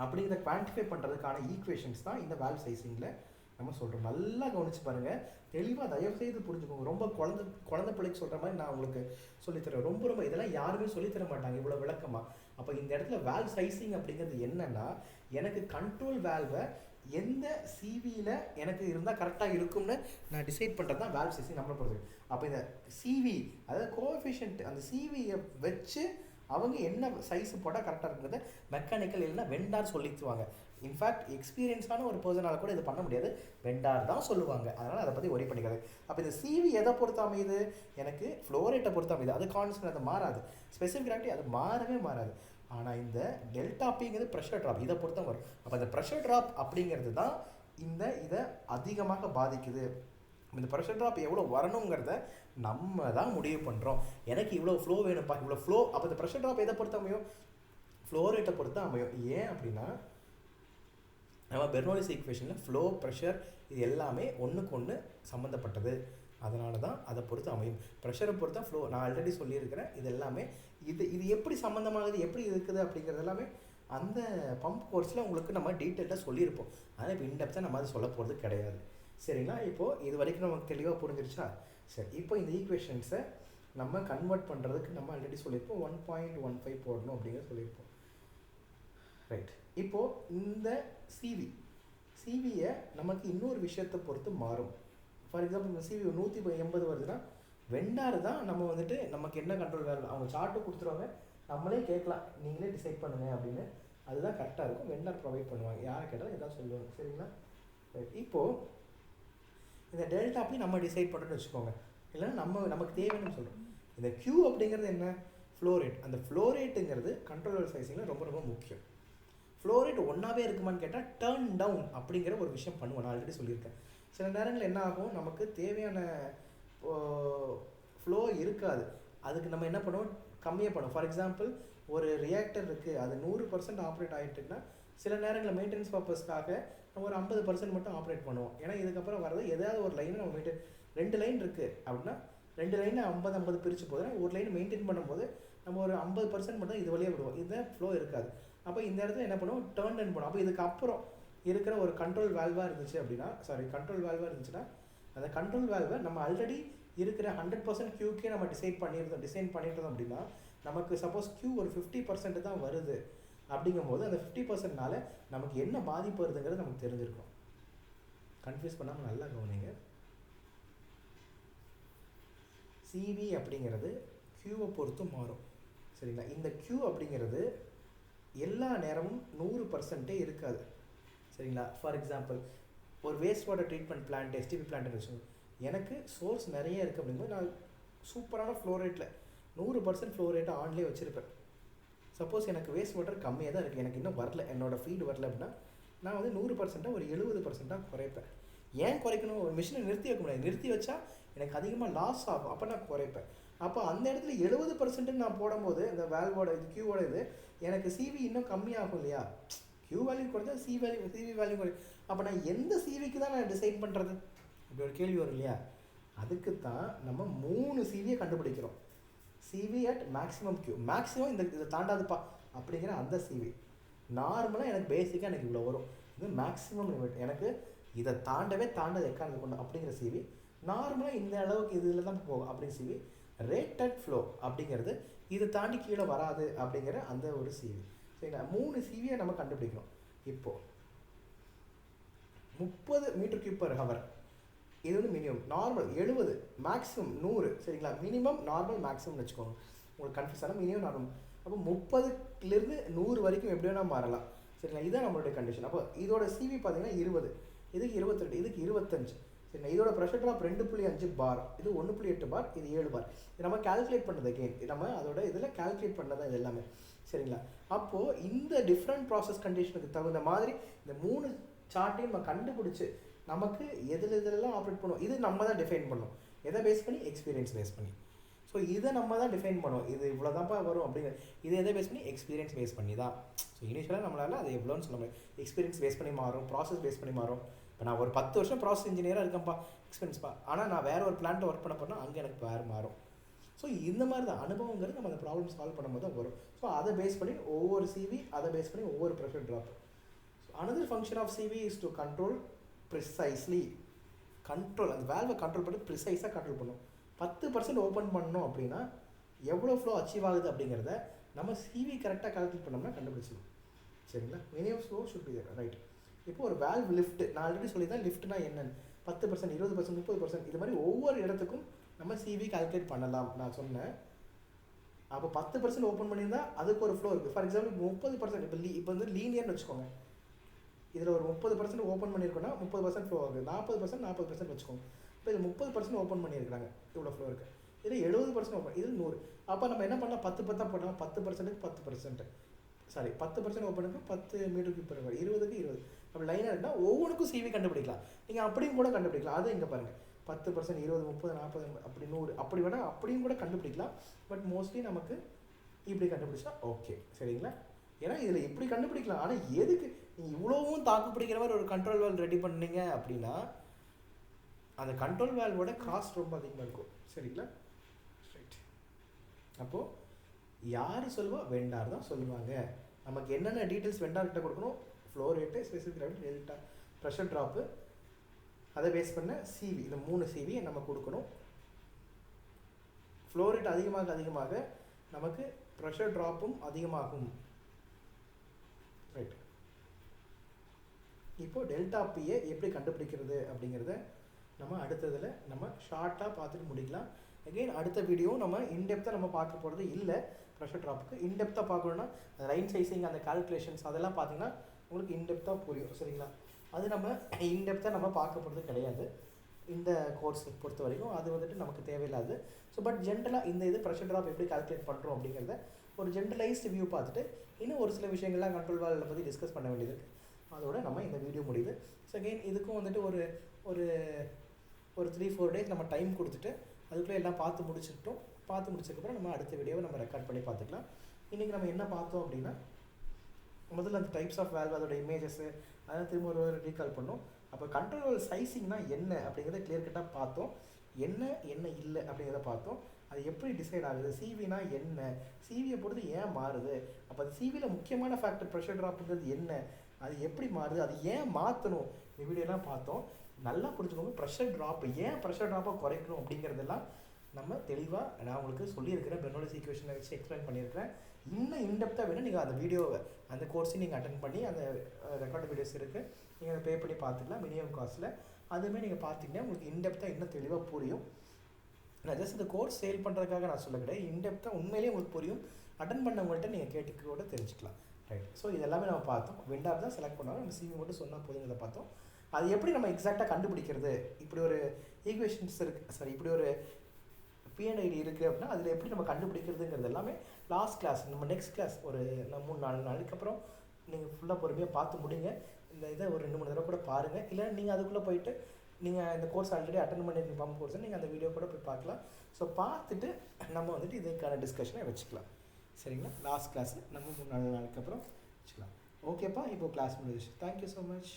அப்படிங்கிறத குவான்டிஃபை பண்ணுறதுக்கான ஈக்குவேஷன்ஸ் தான் இந்த வேல்வ் சைசிங்கில் நம்ம சொல்கிறோம். நல்லா கவனித்து பாருங்கள், தெளிவாக தயவுசெய்து புரிஞ்சுக்கோங்க. ரொம்ப குழந்தை பிள்ளைக்கு சொல்கிற மாதிரி நான் உங்களுக்கு சொல்லித்தரேன். ரொம்ப இதெல்லாம் யாருமே சொல்லித்தர மாட்டாங்க இவ்வளோ விளக்கமாக. அப்போ இந்த இடத்துல வேல்வ் சைசிங் அப்படிங்கிறது என்னென்னா, எனக்கு கண்ட்ரோல் வேல்வை எந்த சிவியில் எனக்கு இருந்தால் கரெக்டாக இருக்கும்னு நான் டிசைட் பண்ணுறது தான் வேல்வ் சைசிங் நம்மளை பொறுத்து. அப்போ இந்த சிவி, அதாவது கோஎஃபிஷியன்ட், அந்த சிவியை வச்சு அவங்க என்ன சைஸ் போட்டால் கரெக்டாக இருக்கிறத மெக்கானிக்கல் இல்லைன்னா வெண்டார் சொல்லிக்குவாங்க. இன்ஃபேக்ட் எக்ஸ்பீரியன்ஸான ஒரு பர்சனால் கூட இது பண்ண முடியாது, வெண்டார் தான் சொல்லுவாங்க. அதனால் அதை பற்றி ஒரி பண்ணிக்காது. அப்போ இந்த சிவி எதை பொறுத்து அமையுது, எனக்கு ஃப்ளோ ரேட்டை பொறுத்து அமையுது. அது கான்ஸ்டன்ட், அது மாறாது. ஸ்பெசிஃபிக் கிராவிட்டி அது மாறவே மாறாது. ஆனால் இந்த டெல்டா பிங்கிறது ப்ரெஷர் ட்ராப், இதை பொறுத்து வரும். அப்போ இந்த ப்ரெஷர் ட்ராப் அப்படிங்கிறது தான் இதை அதிகமாக பாதிக்குது. இந்த ப்ரெஷர் ட்ராப் எவ்வளோ வரணுங்கிறத நம்ம தான் முடிவு பண்ணுறோம். எனக்கு இவ்வளோ ஃப்ளோ வேணும்ப்பா, இவ்வளோ ஃப்ளோ. அப்போ இந்த ப்ரெஷர் ட்ராப் எதை பொறுத்து அமையும், ஃப்ளோ ரேட்டை பொறுத்து அமையும். ஏன் அப்படின்னா நம்ம பெர்னோலிஸ் ஈக்குவேஷனில் ஃப்ளோ, ப்ரெஷர் இது எல்லாமே ஒன்றுக்கு ஒன்று சம்மந்தப்பட்டது. அதனால தான் அதை பொறுத்து அமையும். ப்ரெஷரை பொறுத்தா ஃப்ளோ, நான் ஆல்ரெடி சொல்லியிருக்கிறேன். இது எல்லாமே இது எப்படி சம்மந்தமாகுது, எப்படி இருக்குது அப்படிங்கிறது எல்லாமே அந்த பம்ப் கோர்ஸில் உங்களுக்கு நம்ம டீட்டெயிலாக சொல்லியிருப்போம். அதனால் இப்போ இன்டெப்த்தாக நம்ம அதை சொல்ல போகிறது கிடையாது. சரிங்களா. இப்போது இது வரைக்கும் நமக்கு தெளிவாக புரிஞ்சிருச்சா? சரி, இப்போ இந்த ஈக்குவேஷன்ஸை நம்ம கன்வெர்ட் பண்ணுறதுக்கு நம்ம ஆல்ரெடி சொல்லியிருப்போம் 1.15 போடணும் அப்படிங்கிறத சொல்லியிருப்போம். ரைட். இப்போது இந்த சிவியை நமக்கு இன்னொரு விஷயத்தை பொறுத்து மாறும். ஃபார் எக்ஸாம்பிள் இந்த சிவி 180 வருதுன்னா வெண்டார் தான் நம்ம வந்துட்டு நமக்கு என்ன கண்ட்ரோல் வேலை, அவங்க சார்ட்டு கொடுத்துருவாங்க, நம்மளே கேட்கலாம், நீங்களே டிசைட் பண்ணுங்கள் அப்படின்னு. அதுதான் கரெக்டாக இருக்கும். வெண்டார் ப்ரொவைட் பண்ணுவாங்க, யாரை கேட்டாலும் எதாவது சொல்லுவாங்க. சரிங்களா. ரைட். இப்போது இந்த டெல்டா அப்படி நம்ம டிசைட் பண்ணுறோன்னு வச்சுக்கோங்க, இல்லைன்னா நமக்கு தேவைன்னு சொல்கிறோம். இந்த Q அப்படிங்கிறது என்ன, ஃப்ளோ ரேட். அந்த ஃப்ளோ ரேட்டுங்கிறது கண்ட்ரோலர் சைஸிங்கில் ரொம்ப ரொம்ப முக்கியம். ஃப்ளோ ரேட் ஒன்றாவே இருக்குமான்னு கேட்டால் டர்ன் டவுன் அப்படிங்கிற ஒரு விஷயம் பண்ணுவோம். நான் ஆல்ரெடி சொல்லியிருக்கேன். சில நேரங்கள் என்ன ஆகும், நமக்கு தேவையான ஃப்ளோ இருக்காது, அதுக்கு நம்ம என்ன பண்ணுவோம், கம்மியாக பண்ணுவோம். ஃபார் எக்ஸாம்பிள் ஒரு ரியாக்டர் இருக்குது, அது 100% ஆப்ரேட் ஆகிட்டுருக்குன்னா சில நேரங்களில் மெயின்டெனன்ஸ் பர்பஸ்க்காக நம்ம ஒரு 50% மட்டும் ஆப்ரேட் பண்ணுவோம். ஏன்னா இதுக்கப்புறம் வரது ஏதாவது ஒரு லைனை நம்ம 2 லைன் இருக்குது அப்படின்னா 2 லைனை 50-50 பிரித்து போதுன்னா ஒரு லைன் மெயின்டைன் பண்ணும்போது நம்ம ஒரு 50% மட்டும் இது வழியாக விடுவோம், இந்த ஃப்ளோ இருக்காது. அப்போ இந்த இடத்துல என்ன பண்ணுவோம், டர்ன் பண்ணுவோம். அப்போ இதுக்கப்புறம் இருக்கிற ஒரு கண்ட்ரோல் வேல்வாக இருந்துச்சு அப்படின்னா, கண்ட்ரோல் வேல்வாக இருந்துச்சுன்னா, அந்த கண்ட்ரோல் வேல்வை நம்ம ஆல்ரெடி இருக்கிற 100% க்யூக்கே நம்ம டிசைன் பண்ணியிருந்தோம் அப்படின்னா, நமக்கு சப்போஸ் க்யூ ஒரு 50% தான் வருது அப்படிங்கும்போது அந்த 50%னால நமக்கு என்ன பாதிப்பு வருதுங்கிறது நமக்கு தெரிஞ்சிருக்கும். கன்ஃபியூஸ் பண்ணாமல் நல்லா கவனிங்க. சிவி அப்படிங்கிறது க்யூவை பொறுத்து மாறும், சரிங்களா? இந்த க்யூ அப்படிங்கிறது எல்லா நேரமும் 100% இருக்காது, சரிங்களா? ஃபார் எக்ஸாம்பிள், ஒரு waste water treatment plant, STP பிளான்ட்னு வச்சுக்கோங்க. எனக்கு சோர்ஸ் நிறைய இருக்குது அப்படிங்கும்போது நான் சூப்பரான ஃப்ளோ ரேட்டில் 100% ஃப்ளோ ரேட்டை ஆன்லேயே வச்சுருப்பேன். சப்போஸ் எனக்கு வேஸ்ட் வாட்டர் கம்மியாக தான் இருக்குது, எனக்கு இன்னும் வரல, என்னோடய ஃபீடு வரல அப்படின்னா நான் வந்து 100% ஒரு 70% குறைப்பேன். ஏன் குறைக்கணும்? ஒரு மிஷினை நிறுத்தி வைக்க முடியாது, நிறுத்தி வச்சா எனக்கு அதிகமாக லாஸ் ஆகும், அப்போ நான் குறைப்பேன். அப்போ அந்த இடத்துல 70% நான் போடும்போது இந்த வேல்வோட இது க்யூவோட இது எனக்கு சிவி இன்னும் கம்மியாகும் இல்லையா? க்யூ வேல்யூ குறைஞ்சா சிவி வேல்யூ குறையும். அப்போ நான் எந்த சிவிக்கு தான் நான் டிசைட் பண்ணுறது? இப்படி ஒரு கேள்வி வரும் இல்லையா? அதுக்கு தான் நம்ம 3 சிவியை கண்டுபிடிக்கிறோம். CV at maximum Q, maximum இதை தாண்டாதுப்பா அப்படிங்கிற அந்த சிவி. நார்மலாக எனக்கு பேசிக்காக எனக்கு இவ்வளோ வரும், இது மேக்ஸிமம் லிமிட், எனக்கு இதை தாண்டது எக்காரணத்தை கொண்டு அப்படிங்கிற சிவி. நார்மலாக இந்த அளவுக்கு இதில் தான் போகும் அப்படிங்கிற சிவி. ரேட்டட் ஃப்ளோ அப்படிங்கிறது இதை தாண்டி கீழே வராது அப்படிங்கிற அந்த ஒரு சிவி, சரிங்களா? 3 சிவியை நம்ம கண்டுபிடிக்கணும். இப்போது 30 m3/h இது வந்து மினிமம், நார்மல் 70, மேக்ஸிமம் 100, சரிங்களா? மினிமம், நார்மல், மேக்ஸிமம்னு வச்சுக்கோங்க, உங்களுக்கு கன்ஃபியூஸ் ஆனால் மினிமம் நார்மல். அப்போ 30லேருந்து 100 வரைக்கும் எப்படி வேணால் மாறலாம், சரிங்களா? இதுதான் நம்மளுடைய கண்டிஷன். அப்போ இதோட சிவி பார்த்தீங்கன்னா 20, இதுக்கு 22, இதுக்கு 25, சரிங்களா? இதோட ப்ரெஷர் ட்ராப் 2.5 பார், இது 1.8 பார், இது 7 பார். இது நம்ம கால்குலேட் பண்ணது அகெயின், நம்ம அதோட இதில் கால்குலேட் பண்ணதான் இது எல்லாமே, சரிங்களா? அப்போது இந்த டிஃப்ரெண்ட் ப்ராசஸ் கண்டிஷனுக்கு தகுந்த மாதிரி இந்த 3 சார்ட்டையும் நம்ம கண்டுபிடிச்சி நமக்கு எதிலெல்லாம் ஆப்ரேட் பண்ணுவோம், இது நம்ம தான் டிஃபைன் பண்ணோம். எதை பேஸ் பண்ணி? எக்ஸ்பீரியன்ஸ் பேஸ் பண்ணி. ஸோ இதை நம்ம தான் டிஃபைன் பண்ணுவோம், இது இவ்வளோ தான்ப்பா வரும் அப்படிங்கிற. இது எதை பேஸ் பண்ணி? எக்ஸ்பீரியன்ஸ் பேஸ் பண்ணி தான். ஸோ இனிஷியலாக நம்மளால் அது எவ்வளோன்னு சொல்ல முடியும். எக்ஸ்பீரியன்ஸ் பேஸ் பண்ணி மாறும், ப்ராசஸ் பேஸ் பண்ணி மாறும். இப்போ நான் ஒரு 10 வருஷம் ப்ராசஸ் இன்ஜினியராக இருக்கேன்ப்பா, எக்ஸ்பீரியன்ஸ்ப்பா, ஆனால் நான் வேறு ஒரு பிளான்ட்டை ஒர்க் பண்ண போனால் அங்கே எனக்கு வேறு மாறும். ஸோ இந்த மாதிரி தான் அனுபவங்கிறது நம்ம அந்த ப்ராப்ளம் சால்வ் பண்ணும்போது தான் வரும். ஸோ அதை பேஸ் பண்ணி ஒவ்வொரு சிவி, அதை பேஸ் பண்ணி ஒவ்வொரு pressure drop. So another function of CV is to control precisely. Control, அந்த வேல்வை கண்ட்ரோல் பண்ணி ப்ரிசைஸாக கண்ட்ரோல் பண்ணும். 10% ஓப்பன் பண்ணோம் அப்படின்னா எவ்வளோ ஃப்ளோ அச்சீவ் ஆகுது அப்படிங்கிறத நம்ம சிவி கரெக்டாக கால்குலேட் பண்ணோம்னா கண்டுபிடிச்சிடும், சரிங்களா? Minimum flow should be there, right? இப்போ ஒரு வேல்வ் லிஃப்ட், நான் ஆல்ரெடி சொல்லி தான் லிஃப்ட்னா என்னன்னு, 10%, 20%, 30%, இது மாதிரி ஒவ்வொரு இடத்துக்கும் நம்ம சிவி கால்குலேட் பண்ணலாம் நான் சொன்னேன். அப்போ 10% ஓப்பன் பண்ணியிருந்தால் அதுக்கு ஒரு ஃப்ளோ இருக்குது. ஃபார் எக்ஸாம்பிள் 30%, இப்போ வந்து லீனியர்னு வச்சுக்கோங்க. இதில் ஒரு 30% ஓப்பன் பண்ணியிருக்கோன்னா 30% ஃப்ளோ ஆகுது, 40% வச்சுக்கோங்க. இப்போ இது 30% ஓப்பன் பண்ணியிருக்காங்க, இவ்வளோ ஃப்ளோ இருக்குது. இதில் 70% ஓப்பன், இது 100. அப்போ நம்ம என்ன பண்ணலாம்? 10 போடலாம், 10%க்கு 10%, 10% ஓப்பனுக்கு 10 m3/h, 20க்கு 20. அப்போ லைனாக இருந்தால் ஒவ்வொன்றுக்கும் சிவி கண்டுபிடிக்கலாம். நீங்கள் அப்படியும் கூட கண்டுபிடிக்கலாம். அது இங்கே பாருங்கள், 10%, 20, 30, 40, அப்படி 100, அப்படி வேணால் அப்படியும் கூட கண்டுபிடிக்கலாம். பட் மோஸ்ட்லி நமக்கு இப்படி கண்டுபிடிச்சா ஓகே, சரிங்களா? ஏன்னா இதில் இப்படி கண்டுபிடிக்கலாம். ஆனால் எதுக்கு நீங்கள் இவ்வளோவும் தாக்கு பிடிக்கிற மாதிரி ஒரு கண்ட்ரோல் வேல்வ் ரெடி பண்ணீங்க அப்படின்னா அந்த கண்ட்ரோல் வேல்வோட காஸ்ட் ரொம்ப அதிகமாக இருக்கும், சரிங்களா? ரைட். அப்போது யார் சொல்லுவா? வெண்டார் தான் சொல்லுவாங்க. நமக்கு என்னென்ன டீட்டெயில்ஸ் வெண்டார்கிட்ட கொடுக்கணும்? Flow rate, specific gravity, delta, pressure drop, அதை பேஸ் பண்ண சிவி, இந்த 3 சிவியை நம்ம கொடுக்கணும். ஃப்ளோ ரேட் அதிகமாக நமக்கு ப்ரெஷர் ட்ராப்பும் அதிகமாகும், ரைட்? இப்போ டெல்டா பியை எப்படி கண்டுபிடிக்கிறது அப்படிங்கிறத நம்ம அடுத்ததில் நம்ம ஷார்ட்டாக பார்த்துட்டு முடிக்கலாம். அகெயின் அடுத்த வீடியோ நம்ம இன்டெப்த்தாக நம்ம பார்க்க போகிறது இல்லை. ப்ரெஷர் ட்ராப்புக்கு இன்டெப்த்தாக பார்க்கணுன்னா லைன் சைஸிங், அந்த கால்குலேஷன்ஸ் அதெல்லாம் பார்த்தீங்கன்னா உங்களுக்கு இன்டெப்த்தாக புரியும், சரிங்களா? அது நம்ம இன்டெப்த்தாக நம்ம பார்க்க போகிறது கிடையாது இந்த கோர்ஸை பொறுத்த வரைக்கும். அது வந்துட்டு நமக்கு தேவையில்லாது. ஸோ பட் ஜென்ரலாக இந்த இது ப்ரெஷர் ட்ராப் எப்படி கால்குலேட் பண்ணுறோம் அப்படிங்கிறத ஒரு ஜென்ரலைஸ்டு வியூ பார்த்துட்டு இன்னும் ஒரு சில விஷயங்கள்லாம் கண்ட்ரோல் வால்வை பற்றி டிஸ்கஸ் பண்ண வேண்டியது இருக்குது. அதோட நம்ம இந்த வீடியோ முடியுது. ஸோ அகெயின் இதுக்கும் வந்துட்டு ஒரு ஒரு ஒரு 3-4 டேஸ் நம்ம டைம் கொடுத்துட்டு அதுக்குள்ளே எல்லாம் பார்த்து முடிச்சதுக்கப்புறம் நம்ம அடுத்த வீடியோவை நம்ம ரெக்கார்ட் பண்ணி பார்த்துக்கலாம். இன்றைக்கி நம்ம என்ன பார்த்தோம் அப்படின்னா, முதல்ல அந்த டைப்ஸ் ஆஃப் வேல்வ், அதோட இமேஜஸ்ஸு, அதை திரும்ப ஒரு ரீகால் பண்ணோம். அப்போ கண்ட்ரோல் சைஸிங்னா என்ன அப்படிங்கிறத கிளியர் கட்டாக பார்த்தோம். என்ன இல்லை அப்படிங்கிறத பார்த்தோம். அது எப்படி டிசைட் ஆகுது, சிவினா என்ன, சிவியை பொறுத்து ஏன் மாறுது, அப்போ அது சிவியில் முக்கியமான ஃபேக்டர் ப்ரெஷர் ட்ராப்புங்கிறது என்ன, அது எப்படி மாறுது, அது ஏன் மாற்றணும், இந்த வீடியோலாம் பார்த்தோம். நல்லா புரிஞ்சுக்கோங்க, ப்ரெஷர் ட்ராப் ஏன் ப்ரெஷர் ட்ராப்பை குறைக்கணும் அப்படிங்கிறதெல்லாம் நம்ம தெளிவாக நான் உங்களுக்கு சொல்லியிருக்கிறேன். பெர்னோலிஸ் ஈக்குவேஷனை வச்சு எக்ஸ்பிளைன் பண்ணியிருக்கிறேன். இன்னும் இன்டெப்த்தாக வேணும் நீங்கள் அந்த வீடியோவை அந்த கோர்ஸையும் நீங்கள் அட்டன் பண்ணி அந்த ரெக்கார்டு வீடியோஸ் இருக்குது, நீங்கள் அதை பே பண்ணி பார்த்துக்கலாம் மினிமம் காஸ்ட்டில். அதுவுமே நீங்கள் பார்த்தீங்கன்னா உங்களுக்கு இன்டெப்த்தாக இன்னும் தெளிவாக புரியும். நான் ஜஸ்ட் இந்த கோர்ஸ் சேல் பண்ணுறதுக்காக நான் சொல்ல கிடையாது, இன்டெப்த்தாக உண்மையிலேயே உங்களுக்கு புரியும். அட்டன் பண்ணவங்கள்ட்ட நீங்கள் கேட்டு கூட தெரிஞ்சுக்கலாம். ரைட். ஸோ இதெல்லாமே நம்ம பார்த்தோம். வெண்டார் தான் செலக்ட் பண்ணாலும் நம்ம சிவி மட்டும் சொன்னால் போதுங்கிறத பார்த்தோம். அது எப்படி நம்ம எக்ஸாக்டாக கண்டுபிடிக்கிறது, இப்படி ஒரு ஈக்குவேஷன்ஸ் இருக்குது, சாரி இப்படி ஒரு பிஎன்ஐடி இருக்குது அப்படின்னா அதில் எப்படி நம்ம கண்டுபிடிக்கிறதுங்கிறது எல்லாமே லாஸ்ட் கிளாஸ், நம்ம நெக்ஸ்ட் கிளாஸ் ஒரு 3-4 நாளுக்கு அப்புறம் நீங்கள் ஃபுல்லாக பொறுமையாக பார்த்து முடிங்க. இந்த இதை ஒரு 2-3 தடவை கூட பாருங்கள். இல்லை நீங்கள் அதுக்குள்ளே போயிட்டு நீங்கள் இந்த கோர்ஸ் ஆல்ரெடி அட்டன் பண்ணியிருக்கீங்க பம்ப் கோர்ஸ், நீங்கள் அந்த வீடியோ கூட போய் பார்க்கலாம். ஸோ பார்த்துட்டு நம்ம வந்துட்டு இதுக்கான டிஸ்கஷனை வச்சுக்கலாம். சரிங்களா? லாஸ்ட் கிளாஸு நம்ம 3-4 நாளுக்கு அப்புறம் வச்சுக்கலாம். ஓகேப்பா, இப்போது கிளாஸ் முடிஞ்சிச்சு. Thank you so much.